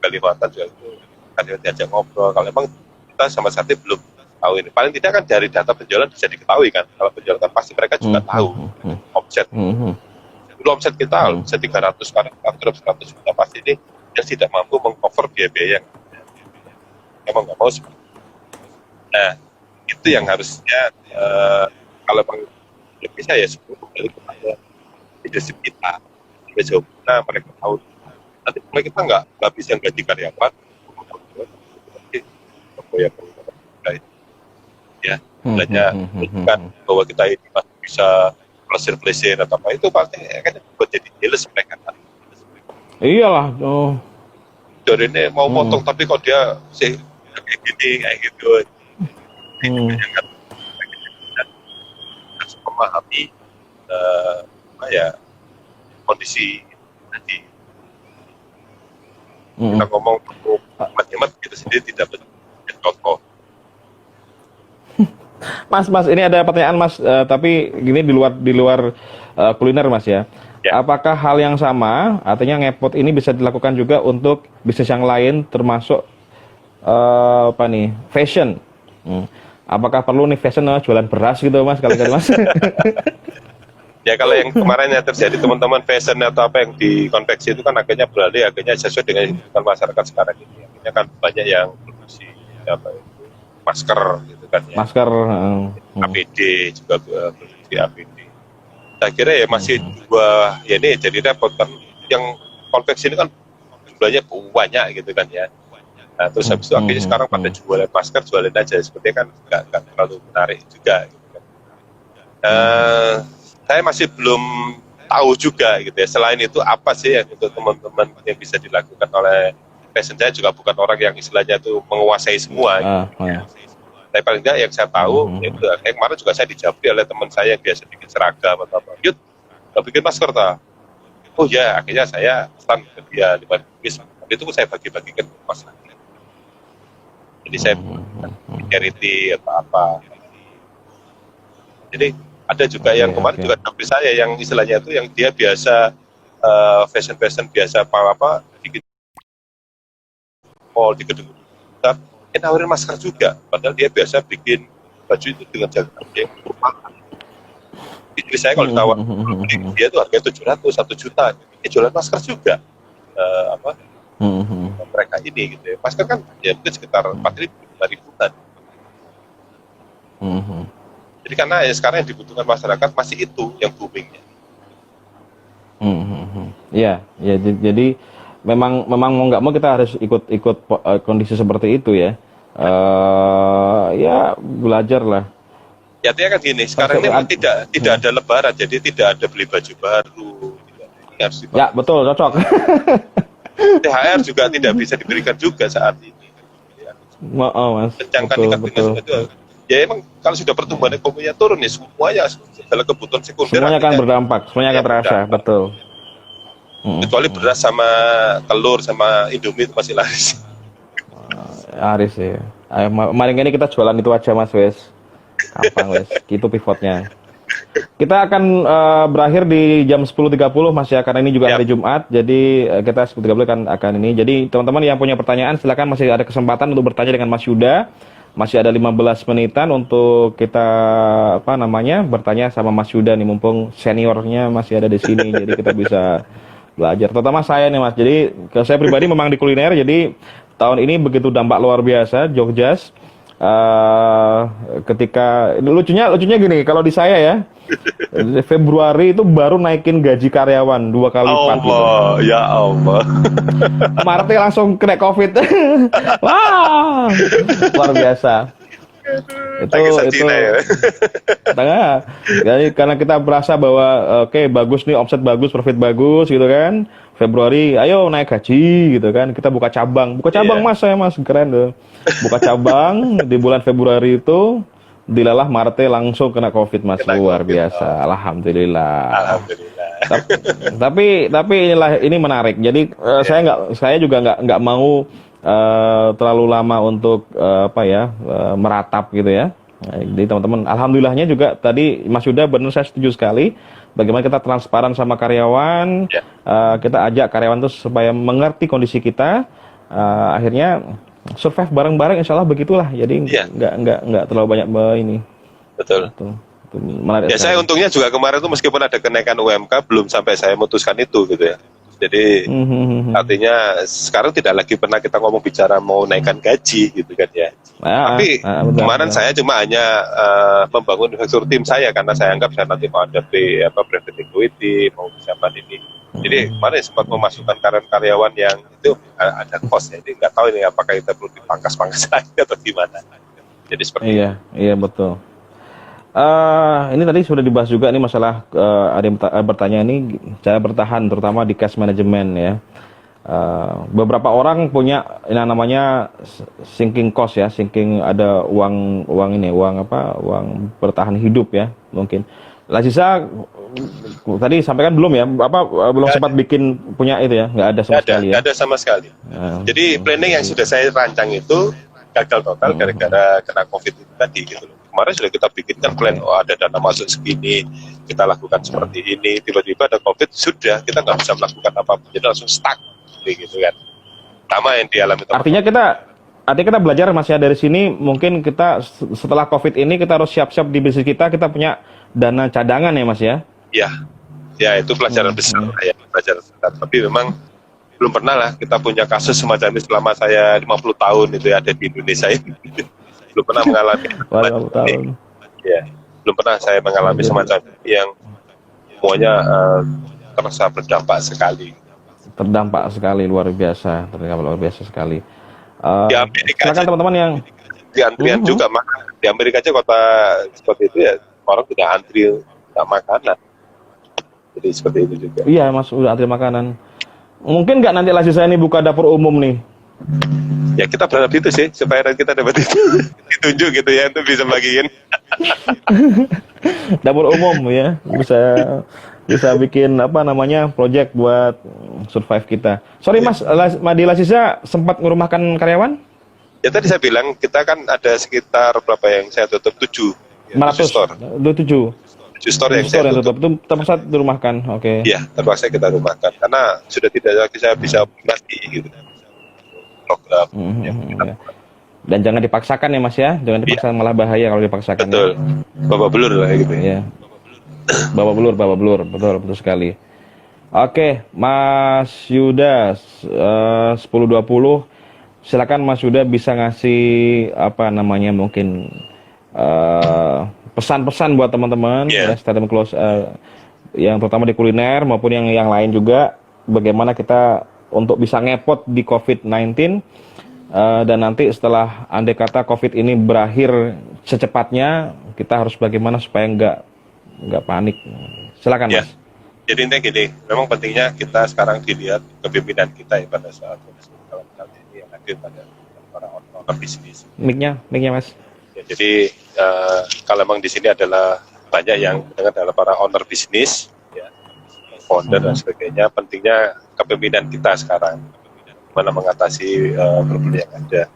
Kalimantan juga itu kan diajak ngobrol. Kalau emang kita sama sekali belum tahu ini, paling tidak kan dari data penjualan bisa diketahui kan. Kalau penjualan kan pasti mereka juga Hmm, tahu hmm, hmm, omset. hmm, hmm, Dulu omset kita hmm. bisa 300, sekarang kita 100 juta, pasti ini dia tidak mampu mengcover biaya-biaya yang emang nggak mau. Nah, itu yang harusnya kalau emang bisa ya sebelum kembali kepada leadership kita sampai jauh mana mereka tahu. Nanti mulai kita nggak bisa gaji karyawan, ya Hmm, hmm, istilahnya hmm, hmm, hmm, menunjukkan hmm. bahwa kita ini masih bisa pelesir atau apa, itu pasti kan buat jadi jealous mereka kan. Iyalah. Oh. Dari ini mau Hmm, potong tapi kok dia sih kayak gini kayak gitu, itu hmm, kan harus memahami apa ya kondisi tadi. hmm. Kita ngomong hemat-hemat kita sendiri tidak contoh. Mas, ini ada pertanyaan Mas, tapi gini di luar kuliner Mas ya. Ya, Apakah hal yang sama, artinya ngepot ini bisa dilakukan juga untuk bisnis yang lain, termasuk apa nih, fashion? Hmm. Apakah perlu nih fashion jualan beras gitu Mas, kali-kali Mas? ya kalau yang kemarin yang terjadi teman-teman fashion atau apa yang di konveksi itu kan akhirnya beralih, akhirnya sesuai dengan kebutuhan masyarakat sekarang ini. Akhirnya kan banyak yang produksi apa itu, masker gitu kan ya, Masker. APD juga produksi APD. Saya kira ya masih dua, ya ini jadi repot kan, yang konveksi ini kan jumlahnya banyak gitu kan ya. Nah, terus habis itu akhirnya sekarang pada jualan masker, jualin aja, sepertinya kan nggak terlalu menarik juga gitu kan. Saya masih belum tahu juga gitu ya, selain itu apa sih yang untuk teman-teman yang bisa dilakukan oleh fashion. Saya juga bukan orang yang istilahnya itu menguasai semua gitu. Tapi paling enggak yang saya tahu itu kayak kemarin juga saya dijabri oleh teman saya yang biasa bikin seragam atau apa, yuk bikin masker ta. Oh ya, akhirnya saya stand ke dia 5 piece, itu saya bagi-bagikan ke masyarakat. Jadi saya charity atau apa. Jadi ada juga yang kemarin juga jabri saya yang istilahnya itu yang dia biasa fashion biasa apa bikin mall di gedung besar, nawarin masker juga, padahal dia biasa bikin baju itu dengan jalan yang normal. Jadi saya kalau ditawar dia itu harganya 700, 1 juta, jualan masker juga apa mereka ini gitu ya. Masker kan ya mungkin sekitar 4.000, 5.000-an. Jadi karena ya sekarang yang dibutuhkan masyarakat masih itu yang boomingnya. Ya, jadi memang mau nggak mau kita harus ikut kondisi seperti itu ya. Ya belajar lah. Ya artinya kan gini, sekarang ini memang tidak ada lebaran, jadi tidak ada beli baju baru. Ini harus ya betul, cocok. THR juga tidak bisa diberikan juga saat ini. Mas. Kencangkan Betul. itu. Ya emang kalau sudah pertumbuhan ekonominya turun ya semuanya segala kebutuhan sekunder semuanya akan berdampak, semuanya akan terasa, betul. Kecuali beras sama telur sama Indomie itu masih laris. Laris ya. Maling ini kita jualan itu aja Mas wes. Gampang wes, gitu pivotnya. Kita akan berakhir di jam 10.30 Mas ya, karena ini juga hari Jumat. Jadi kita 10.30 akan ini. Jadi teman-teman yang punya pertanyaan silakan, masih ada kesempatan untuk bertanya dengan Mas Yuda. Masih ada 15 menitan untuk kita bertanya sama Mas Yuda nih, mumpung seniornya masih ada di sini. Jadi kita bisa belajar. Terutama saya nih Mas. Jadi saya pribadi memang di kuliner. Jadi tahun ini begitu dampak luar biasa Jogjas. Ketika lucunya gini, kalau di saya ya Februari itu baru naikin gaji karyawan 2 kali lipat. Allah, ya Allah. Maretnya langsung kena COVID. Wah, luar biasa. Itu tengah. Jadi karena kita berasa bahwa oke, bagus nih, omset bagus, profit bagus gitu kan. Februari ayo naik gaji gitu kan. Kita buka cabang Mas, saya Mas, keren tuh. Buka cabang di bulan Februari itu, dilalah Maretnya langsung kena COVID Mas, luar biasa. Alhamdulillah. Tapi ini menarik. Jadi saya juga nggak mau terlalu lama untuk meratap gitu ya. Jadi teman-teman, alhamdulillahnya juga tadi Mas Yuda benar, saya setuju sekali. Bagaimana kita transparan sama karyawan, Ya. kita ajak karyawan itu supaya mengerti kondisi kita, akhirnya survive bareng-bareng, insya Allah begitulah. Jadi Iya. nggak terlalu banyak ini. Betul. Itu menarik Ya, saya sekali. untungnya juga kemarin tuh meskipun ada kenaikan UMK belum sampai saya memutuskan itu gitu ya. Jadi artinya sekarang tidak lagi pernah kita ngomong bicara mau naikkan gaji gitu kan ya. Tapi Betul, kemarin betul. saya cuma hanya membangun infrastruktur tim saya karena saya anggap saya nanti mau ada private equity, mau siapa ini. Jadi kemarin sempat memasukkan karyawan yang itu ada cost ya. Jadi nggak tahu ini apakah kita perlu dipangkas-pangkas lagi atau gimana. Jadi seperti itu. Iya betul. Ini tadi sudah dibahas juga nih masalah ada yang bertanya ini cara bertahan terutama di cash management ya. Beberapa orang punya yang namanya sinking cost ya, sinking ada uang uang bertahan hidup ya mungkin. Lazisa tadi sampaikan belum ya, belum sempat bikin punya itu ya, nggak ada sama sekali ya. Nggak ada sama sekali. Jadi planning yang sudah saya rancang itu gagal total gara-gara kena COVID itu tadi gitu loh. Kemarin sudah kita bikinkan plan, ada dana masuk segini, kita lakukan seperti ini, tiba-tiba ada COVID, sudah kita nggak bisa melakukan apa-apa, jadi langsung stuck, gitu kan. Sama yang dialami teman-teman. Artinya kita belajar Mas ya dari sini, mungkin kita setelah COVID ini kita harus siap-siap di bisnis kita punya dana cadangan ya Mas ya? Ya itu pelajaran besar ya, pelajaran besar. Tapi memang belum pernah lah kita punya kasus semacam ini selama saya 50 tahun itu ya, ada di Indonesia ini. Belum pernah mengalami. 50 tahun. Ya, belum pernah saya mengalami semacam ini yang semuanya terasa berdampak sekali. Terdampak sekali, luar biasa sekali. Di Amerika silakan aja, teman-teman yang di antrian juga makan. Di Amerika aja kota seperti itu ya, orang tidak antri tidak makanan. Jadi seperti itu juga. Iya Mas, udah antri makanan. Mungkin nggak nanti Lazisa ini buka dapur umum nih? Ya kita berharap itu sih, supaya kita dapat itu ditunjuk gitu ya, untuk bisa bagiin. Dapur umum ya, bisa bikin project buat survive kita. Sorry Mas, di Lazisa sempat ngurumahkan karyawan? Ya tadi saya bilang, kita kan ada sekitar berapa yang saya tutup, 7 store. 7 store yang saya tutup. Itu terpaksa dirumahkan, oke. Iya, terpaksa kita rumahkan, karena sudah tidak lagi saya bisa operasi gitu. Program. Dan jangan dipaksakan ya Mas ya, jangan dipaksakan, malah bahaya kalau dipaksakan. Betul, bawa belur lah gitu. Iya. Bawa belur, betul sekali. Oke, Mas Yuda 10.20, silakan Mas Yuda bisa ngasih mungkin pesan-pesan buat teman-teman ya, statement close yang terutama di kuliner maupun yang lain juga, bagaimana kita untuk bisa ngepot di COVID-19 dan nanti setelah andai kata COVID ini berakhir secepatnya, kita harus bagaimana supaya nggak panik. Silakan Mas. Jadi intinya gini, memang pentingnya kita sekarang dilihat kepemimpinan kita ya pada saat ini yang hadir pada para owner bisnis. Mic-nya Mas. Ya, jadi kalau memang di sini adalah banyak yang adalah para owner bisnis, ya, founder dan sebagainya, pentingnya kepemimpinan kita sekarang, bagaimana mengatasi problem yang ada.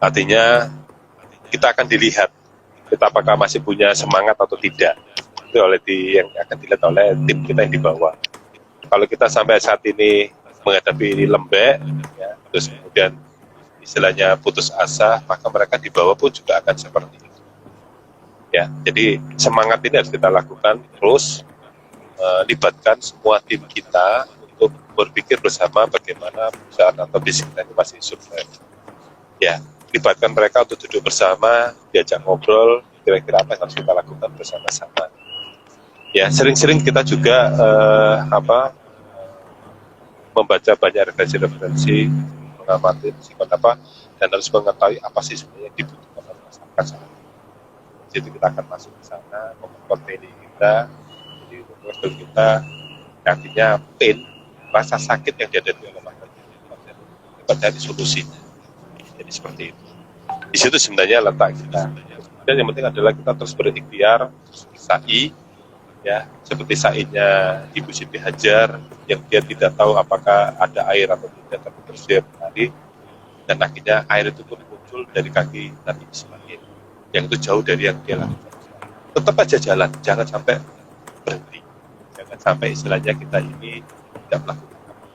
Artinya kita akan dilihat kita apakah masih punya semangat atau tidak. Itu yang akan dilihat oleh tim kita yang di bawah. Kalau kita sampai saat ini menghadapi lembek, ya, terus kemudian istilahnya putus asa, maka mereka di bawah pun juga akan seperti itu. Ya, jadi semangat ini harus kita lakukan terus, libatkan semua tim kita untuk berpikir bersama bagaimana perusahaan atau bisnis kita ini masih survive. Ya, libatkan mereka untuk duduk bersama, diajak ngobrol, kira-kira apa yang harus kita lakukan bersama-sama. Ya, sering-sering kita juga membaca banyak referensi, mengamati sikap dan harus mengetahui apa sih sebenarnya yang dibutuhkan oleh masyarakat saat ini. Jadi kita akan masuk ke sana, memperkuat training kita, jadi memperkuat kita, artinya pain, rasa sakit yang dihadapi oleh masyarakat, kita cari solusinya. Jadi seperti itu. Di situ sebenarnya letak kita. Dan yang penting adalah kita terus berikhtiar, terus sa'i, ya, seperti sa'inya Ibu Siti Hajar yang dia tidak tahu apakah ada air atau tidak, tapi terus dia menari, dan akhirnya air itu pun muncul dari kaki Nabi Ismail. yang itu jauh dari yang dia lakukan. Tetap aja jalan, jangan sampai berhenti, jangan sampai istilahnya kita ini tidak melakukan apa,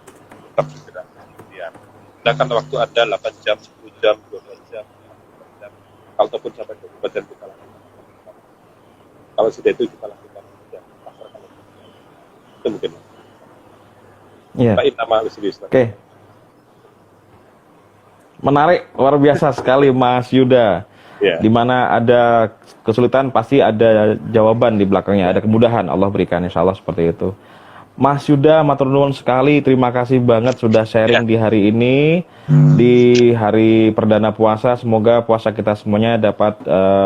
tetap bergerak. Ya. Gunakan waktu Anda 8 jam, 10 jam, 12 jam, 14 jam, ataupun sampai 24 jam kita lakukan. Kalau sudah itu kita lakukan, ya, pasrahkan. Itu mungkin. Iya. Pak Nama serius. Oke. Menarik, luar biasa sekali Mas Yuda. Ya. Di mana ada kesulitan pasti ada jawaban di belakangnya, ada kemudahan Allah berikan, insya Allah seperti itu. Mas Yuda, matur nuwun sekali, terima kasih banget sudah sharing di hari ini, di hari perdana puasa. Semoga puasa kita semuanya dapat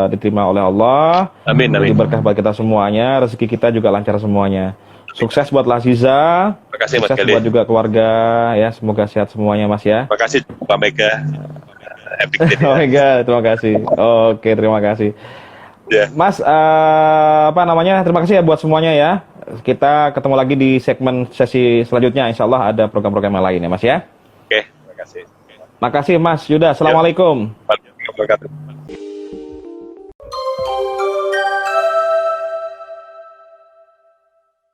diterima oleh Allah. Amin, amin. Jadi berkah bagi kita semuanya, rezeki kita juga lancar semuanya. Sukses buat Laziza, Terima kasih Mas sukses Gali. buat juga keluarga ya, semoga sehat semuanya Mas ya. Terima kasih Pak Mega. Epic Day. Oh my God, terima kasih. Oke, terima kasih. Ya. Mas, apa namanya? Terima kasih ya buat semuanya ya. Kita ketemu lagi di segmen sesi selanjutnya. Insya Allah ada program-program yang lain ya Mas ya. Oke, terima kasih. Makasih Mas Yuda. Assalamualaikum. Waalaikumsalam.